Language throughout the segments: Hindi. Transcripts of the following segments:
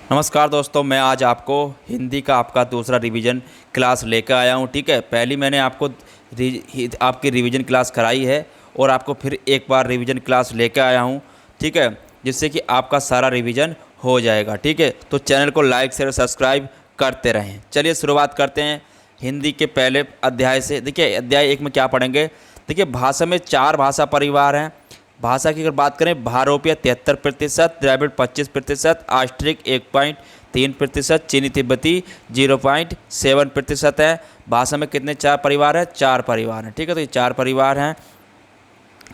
नमस्कार दोस्तों, मैं आज आपको हिंदी का आपका दूसरा रिवीजन क्लास लेकर आया हूँ। ठीक है, पहली मैंने आपको आपकी रिवीजन क्लास कराई है और आपको फिर एक बार रिवीजन क्लास लेकर आया हूँ। ठीक है, जिससे कि आपका सारा रिवीजन हो जाएगा। ठीक है, तो चैनल को लाइक शेयर सब्सक्राइब करते रहें। चलिए शुरुआत करते हैं हिंदी के पहले अध्याय से। देखिए, अध्याय 1 में क्या पढ़ेंगे। देखिए, भाषा में 4 भाषा परिवार हैं। भाषा की अगर बात करें, भारोपिया 73%, द्रविड़ 25%, ऑस्ट्रिक 1.3%, चीनी तिब्बती 0.7% है। भाषा में कितने 4 परिवार हैं? 4 परिवार हैं। ठीक है, तो ये 4 परिवार हैं।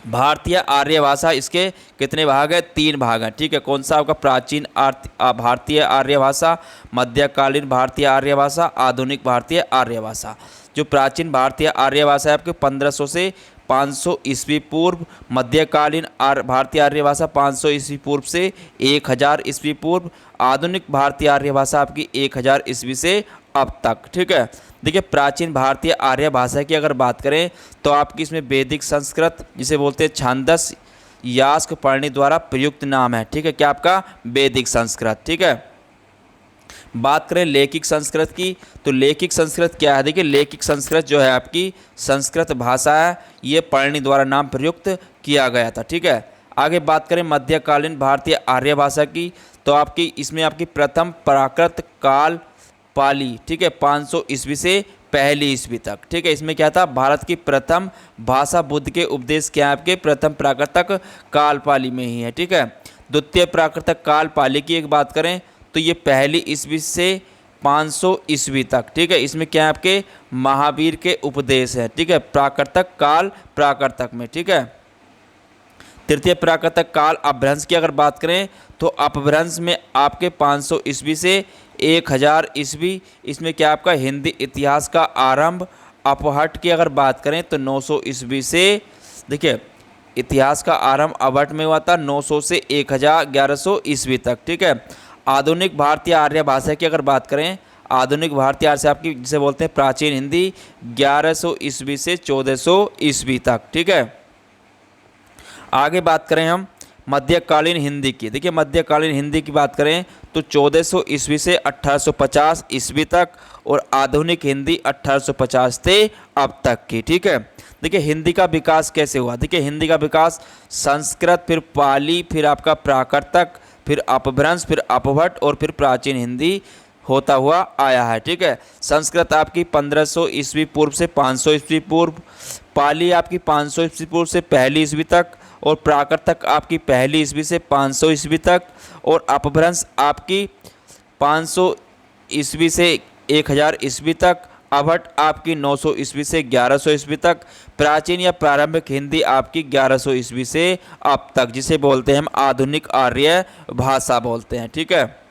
भारतीय आर्य भाषा, इसके कितने भाग हैं? 3 भाग हैं। ठीक है, कौन सा आपका? प्राचीन भारतीय आर्य भाषा, मध्यकालीन भारतीय आर्य भाषा, आधुनिक भारतीय आर्य भाषा। जो प्राचीन भारतीय आर्य भाषा है आपके 1500 से 500 ईस्वी पूर्व, मध्यकालीन भारतीय आर्य भाषा 500 ईस्वी पूर्व से 1000 ईस्वी पूर्व, आधुनिक भारतीय आर्य भाषा आपकी 1000 ईस्वी से अब तक। ठीक है, देखिए प्राचीन भारतीय आर्य भाषा की अगर बात करें तो आपकी इसमें वैदिक संस्कृत, जिसे बोलते हैं छांदस, यास्क पढ़ने द्वारा प्रयुक्त नाम है। ठीक है, क्या आपका? वैदिक संस्कृत। ठीक है, बात करें लैखिक संस्कृत की, तो लैखिक संस्कृत क्या है? देखिए, लैखिक संस्कृत जो है आपकी संस्कृत भाषा है, ये पढ़ने द्वारा नाम प्रयुक्त किया गया था। ठीक है, आगे बात करें मध्यकालीन भारतीय आर्य भाषा की, तो आपकी इसमें आपकी प्रथम प्राकृत काल पाली। ठीक है, 500 ईस्वी से पहली ईस्वी तक। ठीक है, इसमें क्या था? भारत की प्रथम भाषा बुद्ध के उपदेश क्या है आपके? प्रथम प्राकृतक काल पाली में ही है। ठीक है, द्वितीय प्राकृतक काल पाली की एक बात करें तो ये पहली ईस्वी से 500 ईस्वी तक। ठीक है, इसमें क्या है आपके? महावीर के उपदेश है। ठीक है, प्राकृतक काल प्राकृतक में। ठीक है, तृतीय प्राकृतक काल अपभ्रंश की अगर बात करें तो अपभ्रंश में आपके 500 ईस्वी से 1000 ईस्वी, इसमें क्या आपका? हिंदी इतिहास का आरंभ। अपहट की अगर बात करें तो 900 ईस्वी से, देखिए इतिहास का आरंभ अपहट में हुआ था 900 से 1100 ईस्वी तक। ठीक है, आधुनिक भारतीय आर्य भाषा की अगर बात करें, आधुनिक भारतीय आर्य आपकी जिसे बोलते हैं प्राचीन हिंदी, 1100 ईस्वी से 1400 ईस्वी तक। ठीक है, आगे बात करें हम मध्यकालीन हिंदी की। देखिए, मध्यकालीन हिंदी की बात करें तो 1400 ईस्वी से 1850 ईस्वी तक, और आधुनिक हिंदी 1850 से अब तक की। ठीक है, देखिए हिंदी का विकास कैसे हुआ। देखिए, हिंदी का विकास संस्कृत, फिर पाली, फिर आपका प्राकृतक, फिर अपभ्रंश, फिर अपभट्ट और फिर प्राचीन हिंदी होता हुआ आया है। ठीक है, संस्कृत आपकी 1500 ईस्वी पूर्व से 500 ईस्वी पूर्व, पाली आपकी 500 ईस्वी पूर्व से पहली ईस्वी तक, और प्राकृतक आपकी पहली ईस्वी से 500 ईस्वी तक, और अपभ्रंश आपकी 500 ईस्वी से 1000 ईस्वी तक, अभट्ट आपकी 900 ईस्वी से 1100 ईस्वी तक, प्राचीन या प्रारंभिक हिंदी आपकी 1100 ईस्वी से अब तक, जिसे बोलते हैं हम आधुनिक आर्य भाषा बोलते हैं। ठीक है,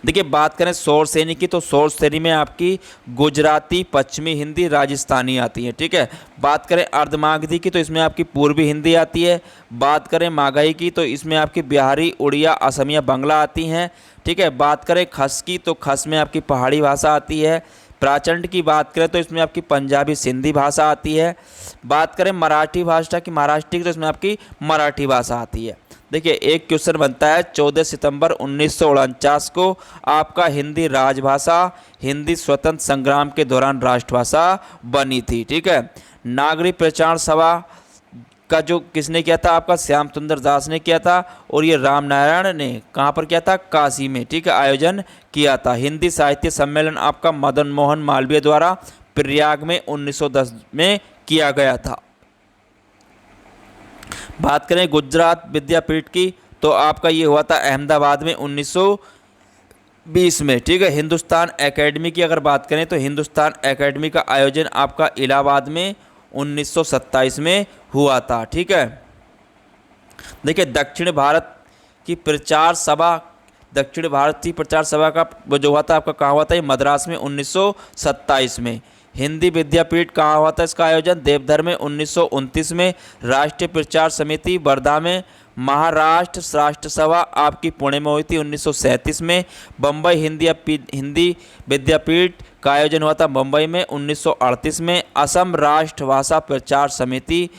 देखिए बात करें शौर श्रेणी की, तो शौर श्रेणी में आपकी गुजराती, पश्चिमी हिंदी, राजस्थानी आती है। ठीक है, बात करें अर्धमागधी की तो इसमें आपकी पूर्वी हिंदी आती है। बात करें मागही की तो इसमें आपकी बिहारी, उड़िया, असमिया, बंगला आती हैं। ठीक है, बात करें खस की तो खस में आपकी पहाड़ी भाषा आती है। प्राचंड की बात करें तो इसमें आपकी पंजाबी, सिंधी भाषा आती है। बात करें मराठी भाषा की, महाराष्ट्र की, तो इसमें आपकी मराठी भाषा आती है। देखिए, एक क्वेश्चन बनता है 14 सितंबर 1949 को आपका हिंदी राजभाषा, हिंदी स्वतंत्र संग्राम के दौरान राष्ट्रभाषा बनी थी। ठीक है, नागरिक प्रचार सभा का जो किसने किया था? आपका श्याम सुंदर दास ने किया था, और ये रामनारायण ने कहाँ पर किया था? काशी में। ठीक है, आयोजन किया था। हिंदी साहित्य सम्मेलन आपका मदन मोहन मालवीय द्वारा प्रयाग में 1910 में किया गया था। बात करें गुजरात विद्यापीठ की तो आपका ये हुआ था अहमदाबाद में 1920 में। ठीक है, हिंदुस्तान एकेडमी की अगर बात करें तो हिंदुस्तान एकेडमी का आयोजन आपका इलाहाबाद में 1927 में हुआ था। ठीक है, देखिए दक्षिण भारत की प्रचार सभा, दक्षिण भारतीय प्रचार सभा का जो हुआ था आपका कहाँ हुआ था? ये मद्रास में 1927 में। हिंदी विद्यापीठ कहाँ हुआ था इसका आयोजन? देवधर में 1929 में। राष्ट्रीय प्रचार समिति वर्धा में। महाराष्ट्र राष्ट्र सभा आपकी पुणे में हुई थी 1937 में। बम्बई हिंदी विद्यापीठ का आयोजन हुआ था मुंबई में 1938 में। असम राष्ट्रभाषा प्रचार समिति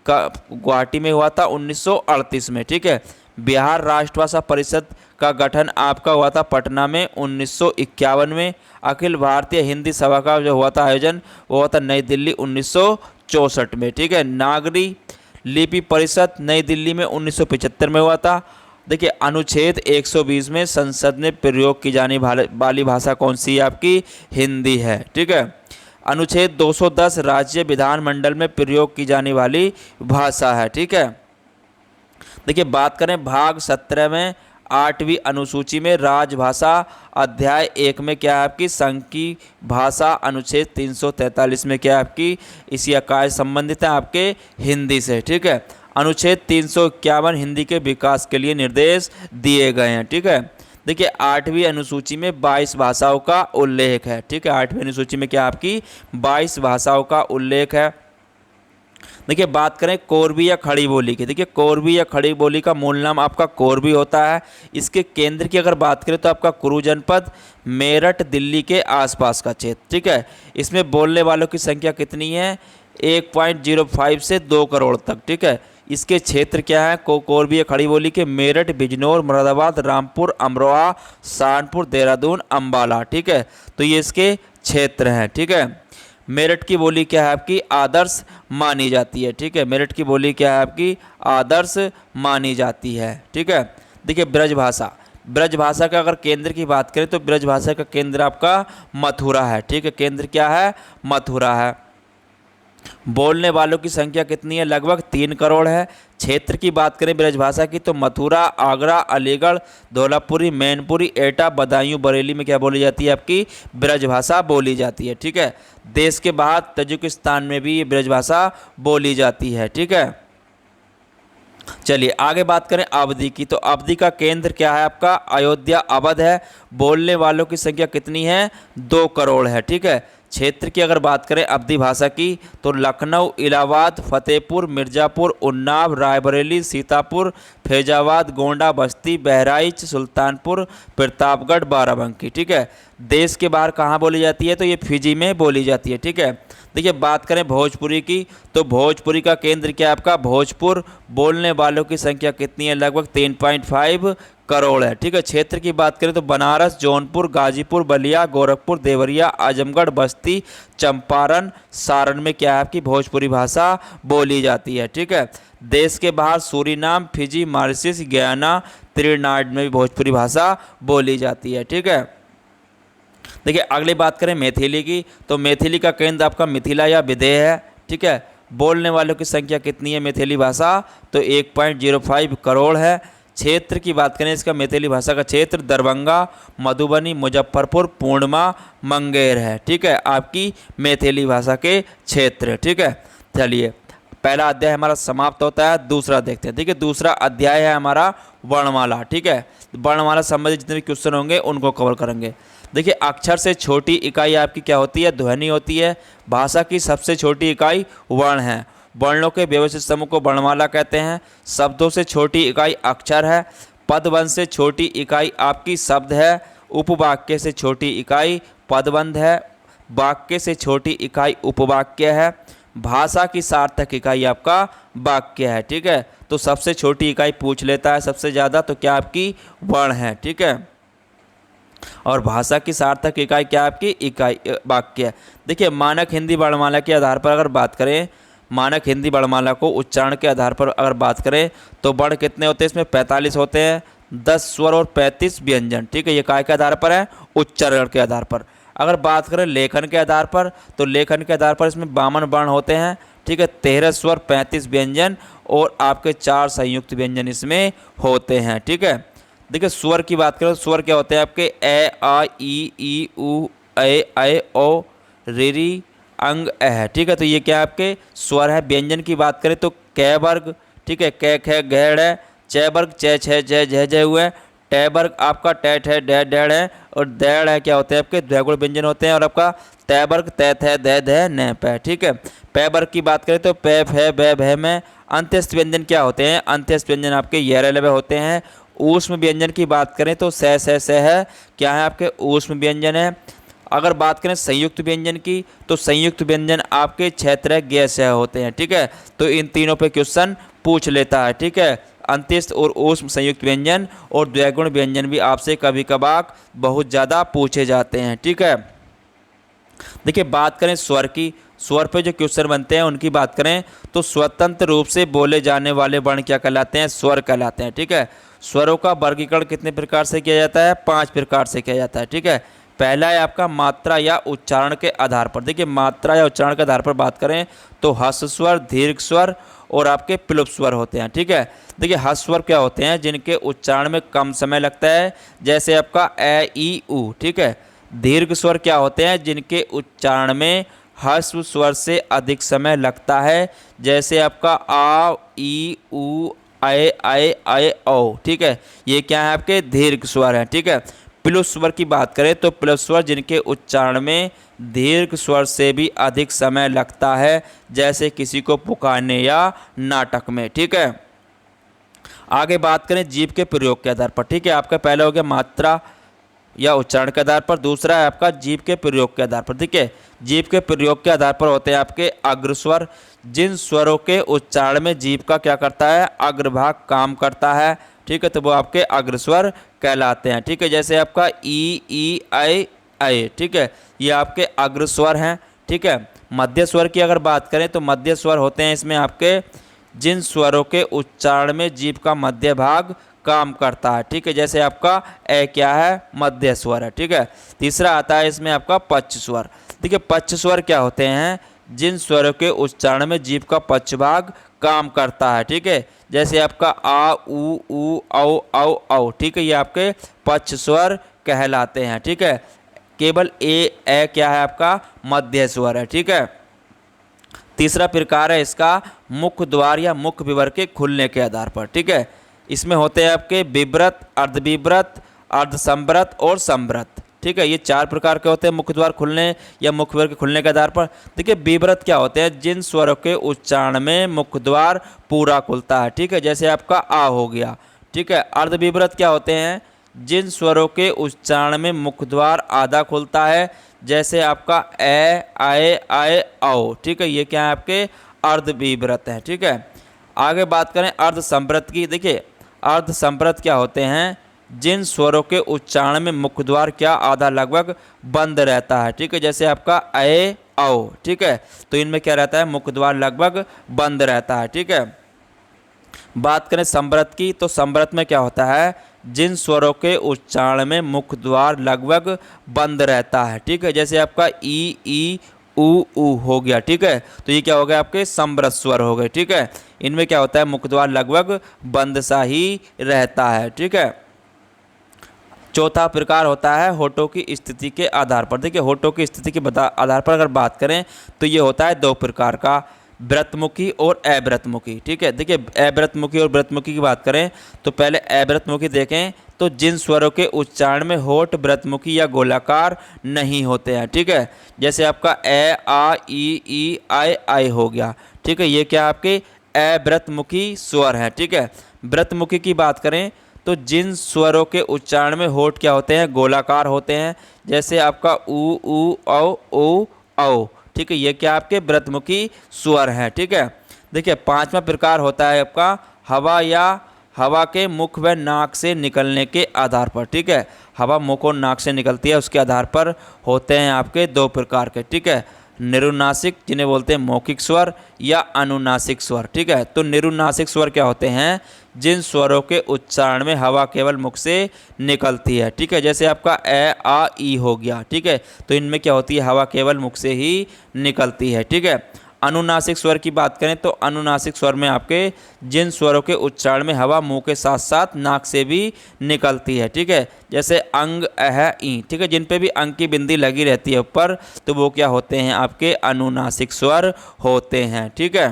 का गुवाहाटी में हुआ था 1938 में। ठीक है, बिहार राष्ट्रभाषा परिषद का गठन आपका हुआ था पटना में 1951 में। अखिल भारतीय हिंदी सभा का जो हुआ था आयोजन वो हुआ था नई दिल्ली 1964 में। ठीक है। नागरी लिपि परिषद नई दिल्ली में 1975 में हुआ था। देखिए अनुच्छेद 120 में संसद में प्रयोग की जाने वाली भाषा कौन सी है? आपकी हिंदी है। ठीक है। अनुच्छेद 210 राज्य विधानमंडल में प्रयोग की जाने वाली भाषा है। ठीक है। देखिए बात करें भाग 17 में 8वीं अनुसूची में राजभाषा अध्याय 1 में क्या है आपकी? संघ की भाषा अनुच्छेद 343 में क्या है आपकी? इसी कार्य संबंधित है आपके हिंदी से। ठीक है। अनुच्छेद 351 हिंदी के विकास के लिए निर्देश दिए गए हैं। ठीक है। देखिए 8वीं अनुसूची में 22 भाषाओं का उल्लेख है। ठीक है। 8वीं अनुसूची में क्या आपकी? 22 भाषाओं का उल्लेख है। देखिए बात करें कोरबी या खड़ी बोली की। देखिए कोरबी या खड़ी बोली का मूल नाम आपका कोरबी होता है। इसके केंद्र की अगर बात करें तो आपका कुरु जनपद, मेरठ, दिल्ली के आसपास का क्षेत्र। ठीक है। इसमें बोलने वालों की संख्या कितनी है? 1.05 से 2 करोड़ तक। ठीक है। इसके क्षेत्र क्या है? कोरबी या खड़ी बोली के मेरठ, बिजनौर, मुरादाबाद, रामपुर, अमरोहा, सहारनपुर, देहरादून, अम्बाला। ठीक है। तो ये इसके क्षेत्र हैं। ठीक है। मेरठ की बोली क्या है आपकी? आदर्श मानी जाती है। ठीक है। मेरठ की बोली क्या है आपकी? आदर्श मानी जाती है। ठीक है। देखिए ब्रजभाषा, ब्रजभाषा का अगर केंद्र की बात करें तो ब्रजभाषा का केंद्र आपका मथुरा है। ठीक है। केंद्र क्या है? मथुरा है। बोलने वालों की संख्या कितनी है? लगभग 3 करोड़ है। क्षेत्र की बात करें ब्रजभाषा की तो मथुरा, आगरा, अलीगढ़, धौलापुरी, मैनपुरी, एटा, बदायूं, बरेली में क्या बोली जाती है? आपकी ब्रजभाषा बोली जाती है। ठीक है। देश के बाहर तजिकिस्तान में भी ये ब्रजभाषा बोली जाती है। ठीक है। चलिए आगे बात करें अवधि की। तो अवधि का केंद्र क्या है आपका? अयोध्या, अवध है। बोलने वालों की संख्या कितनी है? 2 करोड़ है। ठीक है। क्षेत्र की अगर बात करें अवधी भाषा की तो लखनऊ, इलाहाबाद, फतेहपुर, मिर्ज़ापुर, उन्नाव, रायबरेली, सीतापुर, फैजाबाद, गोंडा, बस्ती, बहराइच, सुल्तानपुर, प्रतापगढ़, बाराबंकी। ठीक है। देश के बाहर कहाँ बोली जाती है? तो ये फिजी में बोली जाती है। ठीक है। देखिए बात करें भोजपुरी की तो भोजपुरी का केंद्र क्या है आपका? भोजपुर। बोलने वालों की संख्या कितनी है? लगभग 3.5 करोड़ है। ठीक है। क्षेत्र की बात करें तो बनारस, जौनपुर, गाजीपुर, बलिया, गोरखपुर, देवरिया, आजमगढ़, बस्ती, चंपारण, सारण में क्या है आपकी? भोजपुरी भाषा बोली जाती है। ठीक है। देश के बाहर Suriname, Fiji, Mauritius, Guyana, Trinidad में भी भोजपुरी भाषा बोली जाती है। ठीक है। देखिए अगली बात करें मैथिली की तो मैथिली का केंद्र आपका मिथिला या विदेह है। ठीक है। बोलने वालों की संख्या कितनी है मैथिली भाषा? तो 1.05 करोड़ है। क्षेत्र की बात करें इसका मैथिली भाषा का क्षेत्र दरभंगा, मधुबनी, मुजफ्फरपुर, पूर्णिमा, मंगेर है। ठीक है। आपकी मैथिली भाषा के क्षेत्र। ठीक है। चलिए पहला अध्याय हमारा समाप्त होता है। दूसरा देखते हैं। ठीक है। दूसरा अध्याय है हमारा वर्णमाला। ठीक है। वर्णमाला संबंधित जितने भी क्वेश्चन होंगे उनको कवर करेंगे। देखिए अक्षर से छोटी इकाई आपकी क्या होती है? ध्वनि होती है। भाषा की सबसे छोटी इकाई वर्ण है। वर्णों के व्यवस्थित समूह को वर्णमाला कहते हैं। शब्दों से छोटी इकाई अक्षर है। पदबंध से छोटी इकाई आपकी शब्द है। उपवाक्य से छोटी इकाई पदबंध है। वाक्य से छोटी इकाई उपवाक्य है। भाषा की सार्थक इकाई आपका वाक्य है। ठीक है। तो सबसे छोटी इकाई पूछ लेता है सबसे ज़्यादा तो क्या आपकी? वर्ण है। ठीक है। और भाषा की सार्थक इकाई क्या आपकी? इकाई वाक्य है। देखिए मानक हिंदी वर्णमाला के आधार पर अगर बात करें, मानक हिंदी वर्णमाला को उच्चारण के आधार पर अगर बात करें तो वर्ण कितने होते हैं? इसमें 45 होते हैं। 10 स्वर और 35 व्यंजन। ठीक है। ये काय के आधार पर है? उच्चारण के आधार पर। अगर बात करें लेखन के आधार पर तो लेखन के आधार पर इसमें 52 वर्ण होते हैं। ठीक है। 13 स्वर, 35 व्यंजन और आपके 4 संयुक्त व्यंजन इसमें होते हैं। ठीक है। देखिए स्वर की बात करें तो स्वर क्या होते हैं आपके? ए, आ, ई, उ, ऐ, ओ, री, अंग, अह। ठीक है। तो ये क्या आपके स्वर है। व्यंजन की बात करें तो कै वर्ग। ठीक है। कै, ख, घेड़ है। च वर्ग, च, छ, ज, झ हुए। टे वर्ग आपका टे, ठे, डे, डेढ़ है। और डेढ़ है क्या होते हैं आपके? द्विगुण व्यंजन होते हैं। और आपका तय वर्ग तय, थे, दे, ध, न, पै। ठीक है। पै वर्ग की बात करें तो पै, फै, बै, भै में। अंत्यस्थ व्यंजन क्या होते हैं? अंत्यस्थ व्यंजन आपके य, र, ल, होते हैं। ऊष्म व्यंजन की बात करें तो स है क्या है आपके? ऊष्म व्यंजन है। अगर बात करें संयुक्त व्यंजन की तो संयुक्त व्यंजन आपके क्षेत्र गैस होते हैं। ठीक है। तो इन तीनों पे क्वेश्चन पूछ लेता है। ठीक है। अंत्यस्थ और ऊष्म संयुक्त व्यंजन और द्विगुण व्यंजन भी आपसे कभी कभार बहुत ज़्यादा पूछे जाते हैं। ठीक है, देखिए बात करें स्वर की, स्वर पे जो क्वेश्चन बनते हैं उनकी बात करें तो स्वतंत्र रूप से बोले जाने वाले वर्ण क्या कहलाते हैं? स्वर कहलाते हैं। ठीक है, स्वरों का वर्गीकरण कितने प्रकार से किया जाता है? 5 प्रकार से किया जाता है। ठीक है, पहला है आपका मात्रा या उच्चारण के आधार पर। देखिए मात्रा या उच्चारण के आधार पर बात करें तो ह्रस्व स्वर, दीर्घ स्वर और आपके प्लुप स्वर होते हैं। ठीक है, देखिए ह्रस्व स्वर क्या होते हैं? जिनके उच्चारण में कम समय लगता है, जैसे आपका ए ई उ। ठीक है, दीर्घ स्वर क्या होते हैं? जिनके उच्चारण में ह्रस्व स्वर से अधिक समय लगता है, जैसे आपका आ ई उ ऐ औ। ठीक है, ये क्या है? आपके दीर्घ स्वर हैं। ठीक है, प्लुप स्वर की बात करें तो प्लुप स्वर जिनके उच्चारण में दीर्घ स्वर से भी अधिक समय लगता है, जैसे किसी को पुकारने या नाटक में। ठीक है, आगे बात करें जीभ के प्रयोग के आधार पर। ठीक है, आपका पहला हो गया मात्रा या उच्चारण के आधार पर, दूसरा है आपका जीभ के प्रयोग के आधार पर। ठीक है, जीभ के प्रयोग के आधार पर होते हैं आपके अग्रस्वर, जिन स्वरों के उच्चारण में जीभ का क्या करता है? अग्रभाग काम करता है। ठीक है, तो वो आपके अग्रस्वर कहलाते हैं। ठीक है, जैसे आपका ई ऐ। ठीक है, ये आपके अग्रस्वर हैं। ठीक है, मध्य स्वर की अगर बात करें तो मध्य स्वर होते हैं इसमें आपके जिन स्वरों के उच्चारण में जीभ का मध्य भाग काम करता है। ठीक है, जैसे आपका ए क्या है? मध्य स्वर है। ठीक है, तीसरा आता है इसमें आपका पक्ष स्वर। ठीक है, पक्ष स्वर क्या होते हैं? जिन स्वरों के उच्चारण में जीभ का पक्ष भाग काम करता है। ठीक है, जैसे आपका आ उ औ। ठीक है, ये आपके पक्ष स्वर कहलाते हैं। ठीक है, केवल ए क्या है? आपका मध्य स्वर है। ठीक है, तीसरा प्रकार है इसका मुख द्वार या मुख विवर के खुलने के आधार पर। ठीक है, इसमें होते हैं आपके विव्रत, अर्धविव्रत, अर्धसंवृत और संवृत। ठीक है, ये 4 प्रकार के होते हैं मुख द्वार खुलने या मुख विवर के खुलने के आधार पर। देखिए विव्रत क्या होते हैं? जिन स्वरों के उच्चारण में मुख द्वार पूरा खुलता है। ठीक है, जैसे आपका आ हो गया। ठीक है, अर्धविव्रत क्या होते हैं? जिन स्वरों के उच्चारण में मुख द्वार आधा खुलता है, जैसे आपका ए ऐ औ। ठीक है, ये क्या है? आपके अर्धविव्रत है। ठीक है, आगे बात करें अर्धसंवृत की। देखिए अर्धसंवृत क्या होते हैं? जिन स्वरों के उच्चारण में मुख द्वार क्या आधा लगभग बंद रहता है। ठीक है, जैसे आपका ऐ औ। ठीक है, तो इनमें क्या रहता है? मुख द्वार लगभग बंद रहता है। ठीक है, बात करें संवृत की तो संवृत में क्या होता है? जिन स्वरों के उच्चारण में मुख द्वार लगभग बंद रहता है। ठीक है, जैसे आपका ई उ हो गया। ठीक है, तो ये क्या हो गया? आपके संवृत स्वर हो गए। ठीक है, इनमें क्या होता है? मुख द्वार लगभग बंद सा ही रहता है। ठीक है, चौथा प्रकार होता है होठों की स्थिति के आधार पर। देखिए होठों की स्थिति के आधार पर अगर बात करें तो ये होता है 2 प्रकार का, व्रतमुखी और अव्रतमुखी। ठीक है, देखिए अव्रतमुखी और व्रतमुखी की बात करें तो पहले अव्रतमुखी देखें तो जिन स्वरों के उच्चारण में होठ व्रतमुखी या गोलाकार नहीं होते हैं। ठीक है, जैसे आपका ए आ ई ऐ हो गया। ठीक है, ये क्या आपके अव्रतमुखी स्वर हैं। ठीक है, व्रतमुखी की बात करें तो जिन स्वरों के उच्चारण में होठ क्या होते हैं? गोलाकार होते हैं, जैसे आपका उ औ। ठीक है, ये क्या आपके व्रतमुखी स्वर हैं। ठीक है, देखिए 5वां प्रकार होता है आपका हवा या हवा के मुख व नाक से निकलने के आधार पर। ठीक है, हवा मुख और नाक से निकलती है, उसके आधार पर होते हैं आपके 2 प्रकार के। ठीक है, निरुनासिक जिन्हें बोलते हैं मौखिक स्वर या अनुनासिक स्वर। ठीक है, तो निरुनासिक स्वर क्या होते हैं? जिन स्वरों के उच्चारण में हवा केवल मुख से निकलती है। ठीक है, जैसे आपका ए आ ई हो गया। ठीक है, तो इनमें क्या होती है? हवा केवल मुख से ही निकलती है। ठीक है, अनुनासिक स्वर की बात करें तो अनुनासिक स्वर में आपके जिन स्वरों के उच्चारण में हवा मुंह के साथ साथ नाक से भी निकलती है। ठीक है, जैसे अंग अह ई। ठीक है, जिन पे भी अंग की बिंदी लगी रहती है ऊपर, तो वो क्या होते हैं? आपके अनुनासिक स्वर होते हैं। ठीक है,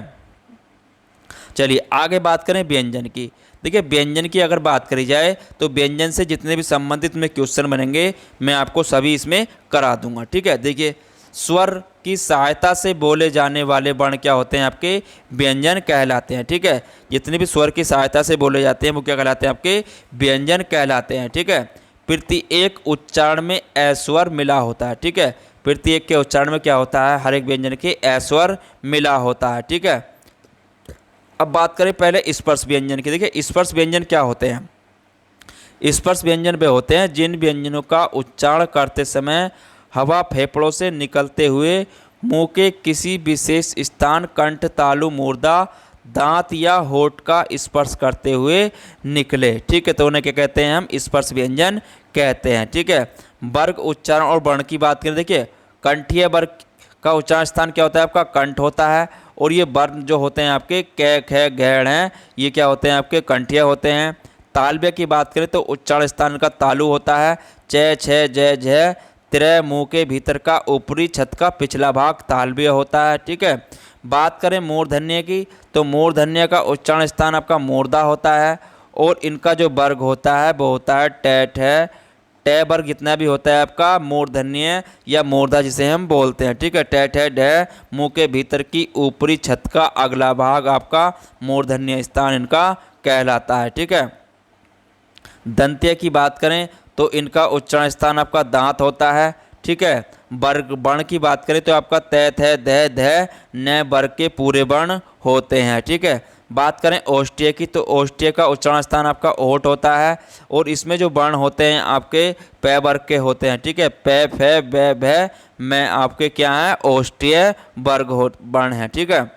चलिए आगे बात करें व्यंजन की। देखिए व्यंजन की अगर बात करी जाए तो व्यंजन से जितने भी संबंधित में क्वेश्चन बनेंगे मैं आपको सभी इसमें करा दूंगा। ठीक है, देखिए स्वर की सहायता से बोले जाने वाले वर्ण क्या होते हैं? आपके व्यंजन कहलाते हैं। ठीक है, जितने भी स्वर की सहायता से बोले जाते हैं वो क्या कहलाते हैं? आपके व्यंजन कहलाते हैं। ठीक है, प्रत्येक उच्चारण में ए स्वर मिला होता है। ठीक है, प्रत्येक के उच्चारण में क्या होता है? हर एक व्यंजन के ए स्वर मिला होता है। ठीक है, अब बात करें पहले स्पर्श व्यंजन की। देखिए स्पर्श व्यंजन क्या होते हैं। स्पर्श व्यंजन वे होते हैं जिन व्यंजनों का उच्चारण करते समय हवा फेफड़ों से निकलते हुए मुंह के किसी विशेष स्थान, कंठ, तालु, मूर्धा, दांत या होठ का स्पर्श करते हुए निकले। ठीक है, तो उन्हें क्या कहते हैं, हम स्पर्श व्यंजन कहते हैं। ठीक है, वर्ग, उच्चारण और वर्ण की बात करें। देखिए कंठीय वर्ग का उच्चारण स्थान क्या होता है, आपका कंठ होता है। और ये वर्ण जो होते हैं आपके कै, ख, गैड़ हैं, ये क्या होते हैं, आपके कंठीय होते हैं। तालव्य की बात करें तो उच्चारण स्थान का तालु होता है। च, छ, ज, झ, त्रय, मुंह के भीतर का ऊपरी छत का पिछला भाग तालव्य होता है। ठीक है, बात करें मूर्धन्य की तो मूर्धन्य का उच्चारण स्थान आपका मूर्धा होता है। और इनका जो वर्ग होता है वो होता है ट, ठ। ट वर्ग जितना भी होता है आपका मूर्धन्य या मूर्धा जिसे हम बोलते हैं। ठीक है, ट, ठ, ड, मुंह के भीतर की ऊपरी छत का अगला भाग आपका मूर्धन्य स्थान इनका कहलाता है। ठीक है, दंत्य की बात करें तो इनका उच्चारण स्थान आपका दांत होता है। ठीक है, वर्ग, वर्ण की बात करें तो आपका त, थ, ध, ध, न वर्ग के पूरे वर्ण होते हैं। ठीक है, बात करें ओष्ठ्य की तो ओष्ठ्य का उच्चारण स्थान आपका ओठ होता है। और इसमें जो वर्ण होते हैं आपके प वर्ग के होते हैं। ठीक है, प, फ, ब, भ, में आपके क्या है, ओष्ठ्य वर्ग वर्ण है। ठीक है,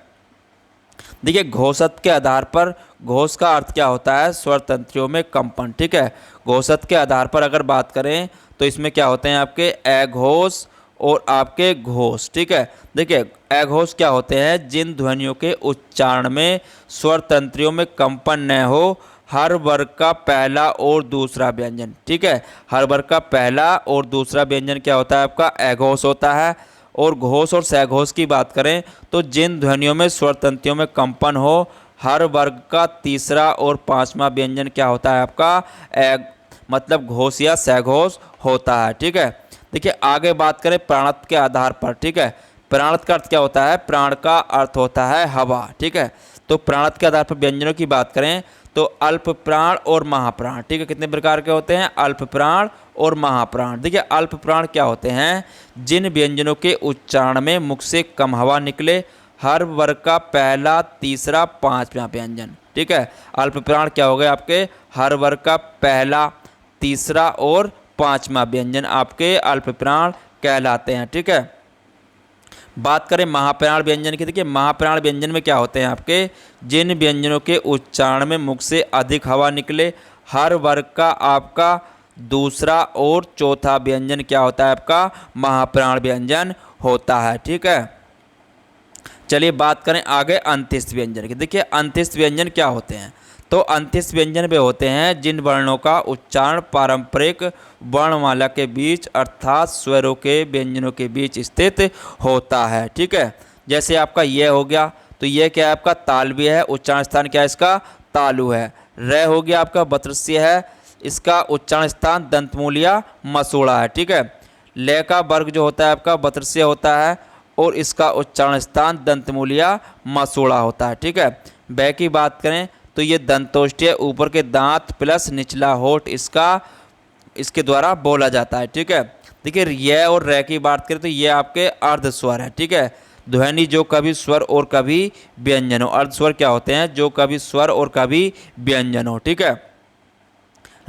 देखिए घोषत के आधार पर, घोष का अर्थ क्या होता है, स्वर तंत्रियों में कंपन। ठीक है, घोषत के आधार पर अगर बात करें तो इसमें क्या होते हैं आपके अघोष और आपके घोष। ठीक है, देखिए अघोष क्या होते हैं, जिन ध्वनियों के उच्चारण में स्वर तंत्रियों में कंपन न हो, हर वर्ग का पहला और दूसरा व्यंजन। ठीक है, हर वर्ग का पहला और दूसरा व्यंजन क्या होता है, आपका अघोष होता है। और घोष और सघोष की बात करें तो जिन ध्वनियों में स्वर तंत्रियों में कंपन हो, हर वर्ग का तीसरा और पांचवा व्यंजन क्या होता है आपका मतलब घोष या सघोष होता है। ठीक है, देखिए आगे बात करें प्राणत्व के आधार पर। ठीक है, प्राणत्व का अर्थ क्या होता है, प्राण का अर्थ होता है हवा। ठीक है, तो प्राणत्व के आधार पर व्यंजनों की बात करें तो अल्प प्राण और महाप्राण। ठीक है, कितने प्रकार के होते हैं, अल्प प्राण और महाप्राण। देखिए अल्प प्राण क्या होते हैं, जिन व्यंजनों के उच्चारण में मुख से कम हवा निकले, हर वर्ग का पहला, तीसरा, पांचवा व्यंजन। ठीक है, अल्प प्राण क्या हो गए आपके, हर वर्ग का पहला, तीसरा और पांचवा व्यंजन आपके अल्प प्राण कहलाते हैं। ठीक है, बात करें महाप्राण व्यंजन की। देखिए महाप्राण व्यंजन में क्या होते हैं आपके, जिन व्यंजनों के उच्चारण में मुख से अधिक हवा निकले, हर वर्ग का आपका दूसरा और चौथा व्यंजन क्या होता है, आपका महाप्राण व्यंजन होता है। ठीक है, चलिए बात करें आगे अंत्यस्थ व्यंजन की। देखिए अंत्यस्थ व्यंजन क्या होते हैं, तो अंत्यस्थ व्यंजन वे होते हैं जिन वर्णों का उच्चारण पारंपरिक वर्णमाला के बीच अर्थात स्वरों के व्यंजनों के बीच स्थित होता है। ठीक है, जैसे आपका ये हो गया तो ये क्या है, आपका तालव्य है, उच्चारण स्थान क्या है इसका, तालु है। र हो गया आपका बत्रस्य है, इसका उच्चारण स्थान दंतमूलिया मसूड़ा है। ठीक है, ल का वर्ग जो होता है आपका बत्रस्य होता है और इसका उच्चारण स्थान दंतमूलिया मसूड़ा होता है। ठीक है, ब की बात करें तो ये दंतोष्ठ्य, ऊपर के दांत प्लस निचला होठ इसके द्वारा बोला जाता है। ठीक है, देखिए ये और रे की बात करें तो ये आपके अर्ध स्वर है। ठीक है, ध्वनि जो कभी स्वर और कभी व्यंजन हो। अर्ध स्वर क्या होते हैं, जो कभी स्वर और कभी व्यंजन हो। ठीक है,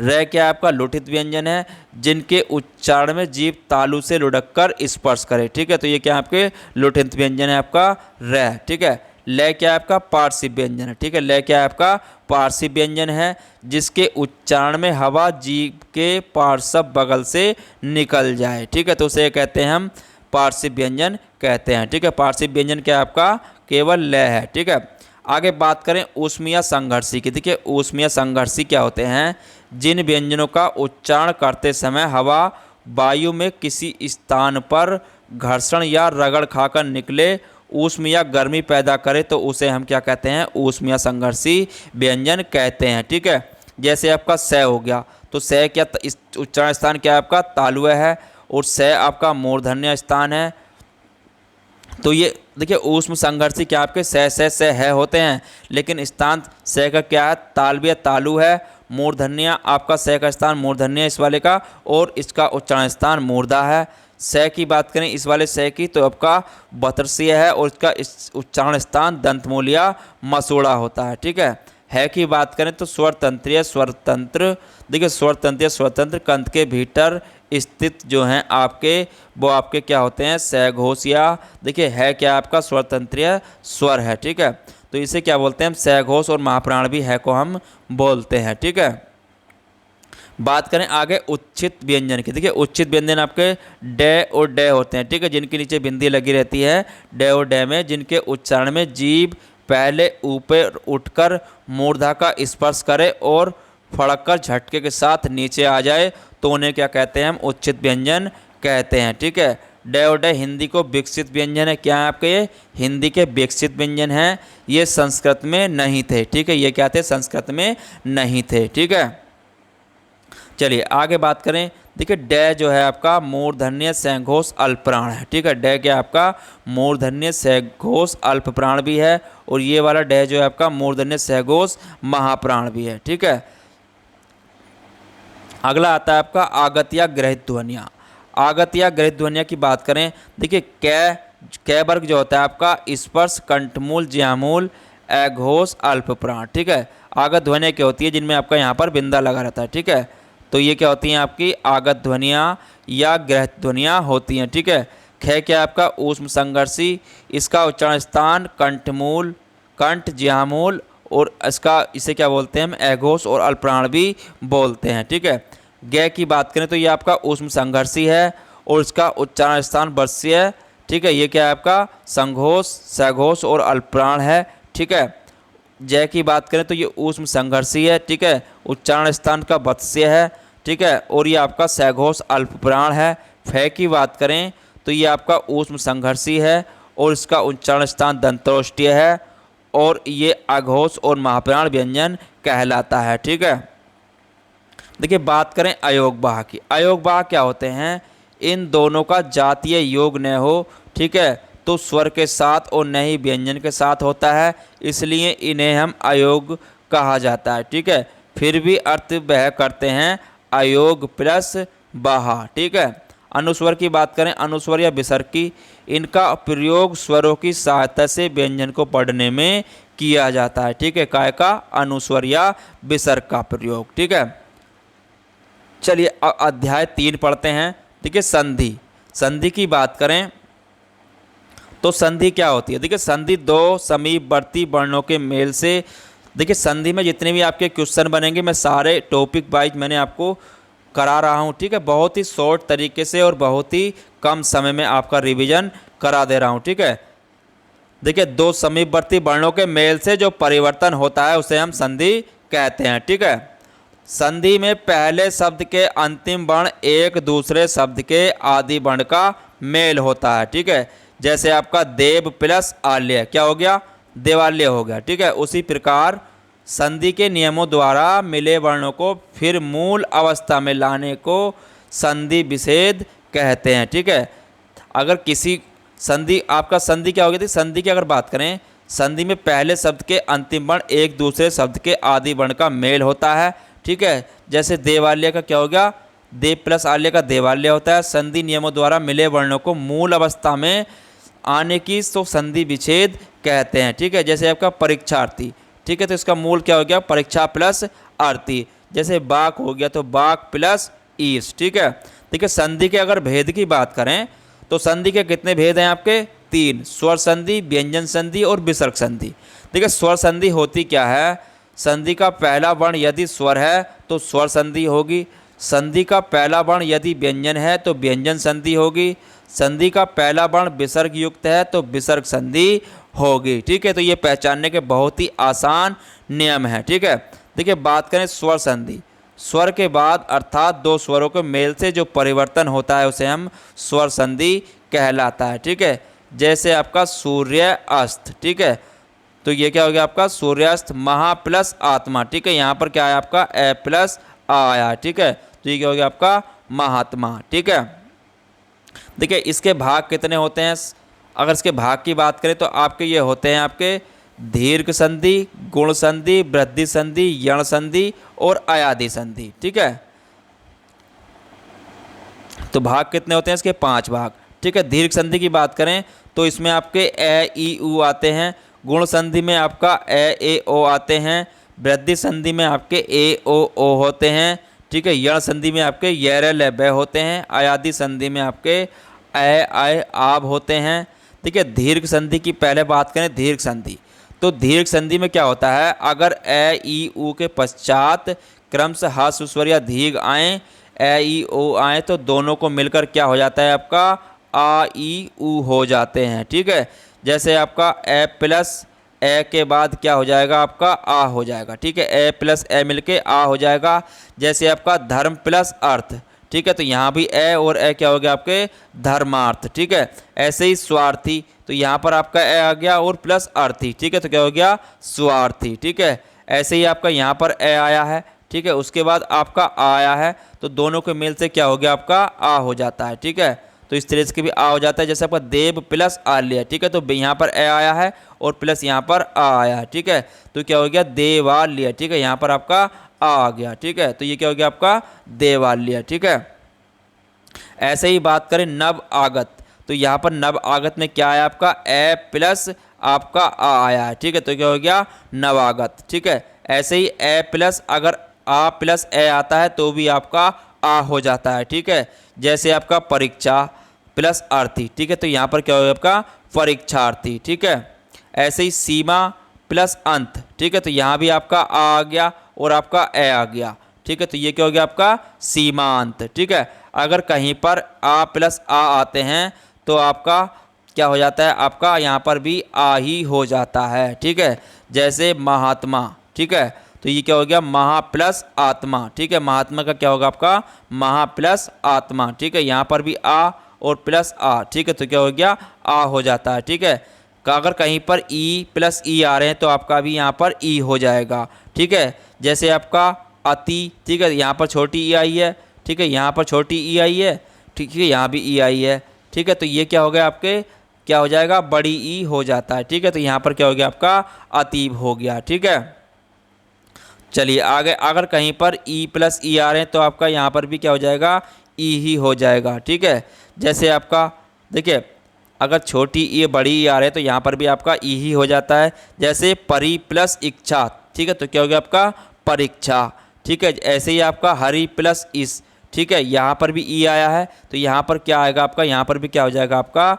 रे क्या आपका लुठित व्यंजन है, जिनके उच्चारण में जीभ तालु से लुढ़क कर स्पर्श करे। ठीक है, तो ये क्या आपके लुठित व्यंजन है आपका रे। ठीक है, ल क्या है आपका पार्श्व व्यंजन है। ठीक है, ल क्या है आपका पार्श्व व्यंजन है, जिसके उच्चारण में हवा जीभ के पार्श्व बगल से निकल जाए। ठीक है, तो उसे कहते हैं हम पार्श्व व्यंजन कहते हैं। ठीक है, पार्श्व व्यंजन क्या है आपका, केवल ल है। ठीक है, आगे बात करें ऊष्मीय संघर्षी की। देखिए ऊष्मीय संघर्षी क्या होते हैं, जिन व्यंजनों का उच्चारण करते समय हवा वायु में किसी स्थान पर घर्षण या रगड़ खाकर निकले, ऊष्म या गर्मी पैदा करे, तो उसे हम क्या कहते हैं, ऊष्मीय संघर्षी व्यंजन कहते हैं। ठीक है, जैसे आपका स हो गया तो स क्या इस उच्चारण स्थान क्या है आपका, तालुय है और स आपका मूर्धन्य स्थान है। तो ये देखिए ऊष्म संघर्षी क्या आपके स है होते हैं, लेकिन स्थान स का क्या है, तालव्य तालु है मूर्धन्य आपका स का स्थान मूर्धन्य इस वाले का, और इसका उच्चारण स्थान मूर्धा है। स की बात करें इस वाले स की तो आपका बतरसीय है और इसका इस उच्चारण स्थान दंतमूलिया मसूड़ा होता है। ठीक है की बात करें तो स्वरतंत्रीय स्वरतंत्र, देखिए स्वरतंत्रीय स्वतंत्र कंठ के भीतर स्थित जो हैं आपके वो आपके क्या होते हैं सघोष, या देखिए है क्या आपका स्वरतंत्रीय स्वर है। ठीक है, तो इसे क्या बोलते हैं हम सघोष, और महाप्राण भी है को हम बोलते हैं। ठीक है, बात करें आगे उच्चित व्यंजन की। देखिए उच्चित व्यंजन आपके डे और डे होते हैं। ठीक है, जिनके नीचे बिंदी लगी रहती है डे और डे में, जिनके उच्चारण में जीभ पहले ऊपर उठकर मूर्धा का स्पर्श करे और फड़ककर झटके के साथ नीचे आ जाए तो उन्हें क्या कहते हैं हम उच्चित व्यंजन कहते हैं। ठीक है, डे और डे हिंदी को विकसित व्यंजन है। क्या है आपके ये हिंदी के विकसित व्यंजन हैं, ये संस्कृत में नहीं थे। ठीक है, ये क्या थे संस्कृत में नहीं थे। ठीक है, चलिए आगे बात करें। देखिए डे जो है आपका मूर्धन्य सघोष अल्पप्राण है। ठीक है, डे क्या आपका मूर्धन्य सघोष अल्पप्राण भी है, और ये वाला डे जो है आपका मूर्धन्य सघोष महाप्राण भी है। ठीक है, अगला आता है आपका आगत्या ग्रहित ध्वनियाँ। आगत्या ग्रहित ध्वनियाँ की बात करें, देखिए कै वर्ग जो होता है आपका स्पर्श कंठमूल ज्यामूल अघोष अल्पप्राण। ठीक है, आगत ध्वनियाँ क्या होती है जिनमें आपका यहाँ पर बिंदा लगा रहता है। ठीक है, तो ये क्या होती हैं आपकी आगत ध्वनियाँ या ग्रहित ध्वनियाँ होती हैं। ठीक है, ख क्या आपका ऊष्म संघर्षी, इसका उच्चारण स्थान कंठमूल कंठ ज्यामूल, और इसका इसे क्या बोलते हैं हम अघोष और अल्पप्राण भी बोलते हैं। ठीक है, ग की बात करें तो ये आपका ऊष्म संघर्षी है और इसका उच्चारण स्थान वर्ष्य है। ठीक है, ये क्या है आपका संघोष सघोष और अल्पप्राण है। ठीक है, जय की बात करें तो ये ऊष्म संघर्षी है। ठीक है, उच्चारण स्थान का वत्स्य है। ठीक है, और ये आपका सघोष अल्पप्राण है। फे की बात करें तो ये आपका ऊष्म संघर्षी है और इसका उच्चारण स्थान दंतोष्टीय है, और ये अघोष और महाप्राण व्यंजन कहलाता है। ठीक है, देखिए बात करें अयोगवाह की। अयोगवाह क्या होते हैं, इन दोनों का जातीय योग न हो। ठीक है, तो स्वर के साथ और न ही व्यंजन के साथ होता है, इसलिए इन्हें हम अयोग कहा जाता है। ठीक है, फिर भी अर्थ वह करते हैं अयोग प्लस बाहा। ठीक है, अनुस्वर की बात करें अनुस्वर या विसर्ग की, इनका प्रयोग स्वरों की सहायता से व्यंजन को पढ़ने में किया जाता है। ठीक है, काय का अनुस्वर या विसर्ग का प्रयोग। ठीक है, चलिए अध्याय 3 पढ़ते हैं। ठीक है, संधि। संधि की बात करें तो संधि क्या होती है, देखिए संधि दो समीपवर्ती वर्णों के मेल से, देखिए संधि में जितने भी आपके क्वेश्चन बनेंगे मैं सारे टॉपिक वाइज मैंने आपको करा रहा हूँ। ठीक है, बहुत ही शॉर्ट तरीके से और बहुत ही कम समय में आपका रिवीजन करा दे रहा हूँ। ठीक है, देखिए दो समीपवर्ती वर्णों के मेल से जो परिवर्तन होता है उसे हम संधि कहते हैं। ठीक है, संधि में पहले शब्द के अंतिम वर्ण एक दूसरे शब्द के आदि वर्ण का मेल होता है। ठीक है, जैसे आपका देव प्लस आल्य क्या हो गया देवालय हो गया। ठीक है, उसी प्रकार संधि के नियमों द्वारा मिले वर्णों को फिर मूल अवस्था में लाने को संधि विच्छेद कहते हैं। ठीक है, अगर किसी संधि आपका संधि क्या हो गया थी, संधि की अगर बात करें संधि में पहले शब्द के अंतिम वर्ण एक दूसरे शब्द के आदि वर्ण का मेल होता है। ठीक है, जैसे देवालय का क्या हो गया देव प्लस आल्य का देवालय होता है। संधि नियमों द्वारा मिले वर्णों को मूल अवस्था में आने की तो संधि विच्छेद कहते हैं। ठीक है, जैसे आपका परीक्षार्थी। ठीक है, तो इसका मूल क्या हो गया परीक्षा प्लस आरती। जैसे बाक हो गया तो बाक प्लस ईस। ठीक है, देखिए संधि के अगर भेद की बात करें तो संधि के कितने भेद हैं आपके 3, स्वर संधि व्यंजन संधि और विसर्ग संधि। देखिए स्वर संधि होती क्या है, संधि का पहला वर्ण यदि स्वर है तो स्वर संधि होगी, संधि का पहला वर्ण यदि व्यंजन है तो व्यंजन संधि होगी, संधि का पहला वर्ण विसर्ग युक्त है तो विसर्ग संधि होगी। ठीक है, तो ये पहचानने के बहुत ही आसान नियम है। ठीक है, देखिए बात करें स्वर संधि, स्वर के बाद अर्थात दो स्वरों के मेल से जो परिवर्तन होता है उसे हम स्वर संधि कहलाता है। ठीक है, जैसे आपका सूर्य अस्त। ठीक है, तो ये क्या हो गया आपका सूर्यास्त महा प्लस आत्मा। ठीक है, यहाँ पर क्या है आपका ए प्लस आ आया। ठीक है, तो ये क्या हो गया आपका महात्मा। ठीक है, देखिए इसके भाग कितने होते हैं, अगर इसके भाग की बात करें तो आपके ये होते हैं आपके दीर्घ संधि, गुण संधि, वृद्धि संधि, यण संधि और अयादि संधि। ठीक है, तो भाग कितने होते हैं इसके? 5 भाग। ठीक है, दीर्घ संधि की बात करें तो इसमें आपके ए ई उ आते हैं, गुण संधि में आपका ए ओ आते हैं, वृद्धि संधि में आपके ए ओ होते हैं। ठीक है, यण संधि में आपके यर ल ब होते हैं, अयादि संधि में आपके आय आब होते हैं। ठीक है, दीर्घ संधि की पहले बात करें, दीर्घ संधि। तो दीर्घ संधि में क्या होता है, अगर ए ई उ के पश्चात क्रमशः ह्रस्व स्वर या दीर्घ आए, ए ई ओ आए, तो दोनों को मिलकर क्या हो जाता है आपका आ ई उ हो जाते हैं। ठीक है, जैसे आपका ए प्लस ए के बाद क्या हो जाएगा आपका आ हो जाएगा। ठीक है, ए प्लस ए मिलके आ हो जाएगा। जैसे आपका धर्म प्लस अर्थ। ठीक है, तो यहाँ भी ए और ए क्या हो गया आपके धर्मार्थ। ठीक है, ऐसे ही स्वार्थी, तो यहाँ पर आपका ए आ गया और प्लस अर्थी। ठीक है, तो क्या हो गया स्वार्थी। ठीक है, ऐसे ही आपका यहाँ पर ए आया है। ठीक है, उसके बाद आपका आ आया है, तो दोनों के मेल से क्या हो गया आपका आ हो जाता है। ठीक है, तो इस तरह से भी आ हो जाता है। जैसे आपका देव प्लस आल्य। ठीक है, तो यहाँ पर ए आया है और प्लस यहाँ पर आ आया है। ठीक है, तो क्या हो गया देवालय। ठीक है, यहाँ पर आपका आ गया। ठीक है, तो ये क्या हो गया आपका देवालय। ठीक है, ऐसे ही बात करें नव आगत, तो यहाँ पर नव आगत में क्या आया आपका ए प्लस आपका आ आया है। ठीक है, तो क्या हो गया नवागत। ठीक है, ऐसे ही ए प्लस अगर आ प्लस ए आता है तो भी आपका आ हो जाता है। ठीक है, जैसे आपका परीक्षा प्लस अर्थी। ठीक है, तो यहाँ पर क्या होगा आपका परीक्षार्थी। ठीक है, ऐसे ही सीमा प्लस अंत। ठीक है, तो यहाँ भी आपका आ गया और आपका ए आ गया। ठीक है, तो ये क्या हो गया आपका सीमांत। ठीक है, अगर कहीं पर आ प्लस आ आते हैं तो आपका क्या हो जाता है, आपका यहाँ पर भी आ ही हो जाता है। ठीक है, जैसे महात्मा। ठीक है, तो ये क्या हो गया महा प्लस आत्मा। ठीक है, महात्मा का क्या होगा आपका महा प्लस आत्मा। ठीक है, यहाँ पर भी आ और प्लस आ। ठीक है, तो क्या हो गया आ हो जाता है। ठीक है, अगर कहीं पर ई प्लस ई आ रहे हैं तो आपका भी यहाँ पर ई हो जाएगा। ठीक है, जैसे आपका अति। ठीक है, यहाँ पर छोटी ई आई है। ठीक है, यहाँ पर छोटी ई आई है। ठीक है, यहाँ भी ई आई है। ठीक है, तो ये क्या हो गया आपके क्या हो जाएगा बड़ी ई हो जाता है। ठीक है, तो यहाँ पर क्या हो गया आपका अतीब हो गया। ठीक है, चलिए आगे, अगर कहीं पर ई प्लस ई आ रहे हैं तो आपका यहाँ पर भी क्या हो जाएगा ई ही हो जाएगा। ठीक है, जैसे आपका देखिए अगर छोटी ई बड़ी ई आ रहे हैं तो यहाँ पर भी आपका ई ही हो जाता है। जैसे परि प्लस इच्छा। ठीक है, तो क्या हो गया आपका परीक्षा। ठीक है, ऐसे ही आपका हरि प्लस इस। ठीक है, यहाँ पर भी ई आया है तो यहाँ पर क्या आएगा आपका यहाँ पर भी क्या हो जाएगा आपका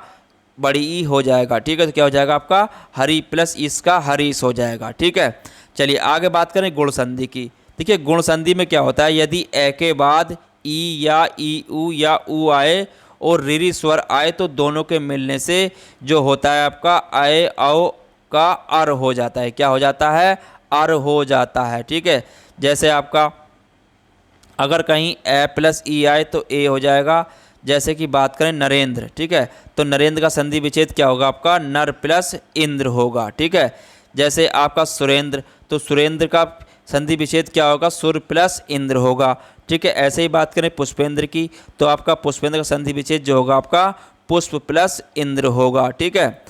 बड़ी ई हो जाएगा। ठीक है, तो क्या हो जाएगा आपका हरि प्लस इसका हरीश हो जाएगा। ठीक है, चलिए आगे बात करें गुण संधि की। देखिए गुण संधि में क्या होता है, यदि ए के बाद ई या ई उ या उ आए और रीरी स्वर आए तो दोनों के मिलने से जो होता है आपका आए औ का अर हो जाता है। क्या हो जाता है अर हो जाता है। ठीक है, जैसे आपका अगर कहीं ए प्लस ई आए तो ए हो जाएगा। जैसे कि बात करें नरेंद्र। ठीक है, तो नरेंद्र का संधि विच्छेद क्या होगा आपका नर प्लस इंद्र होगा। ठीक है, जैसे आपका सुरेंद्र, तो सुरेंद्र का संधि विच्छेद क्या होगा सुर प्लस इंद्र होगा। ठीक है, ऐसे ही बात करें पुष्पेंद्र की तो आपका पुष्पेंद्र का संधि विच्छेद जो होगा आपका पुष्प प्लस इंद्र होगा। ठीक है,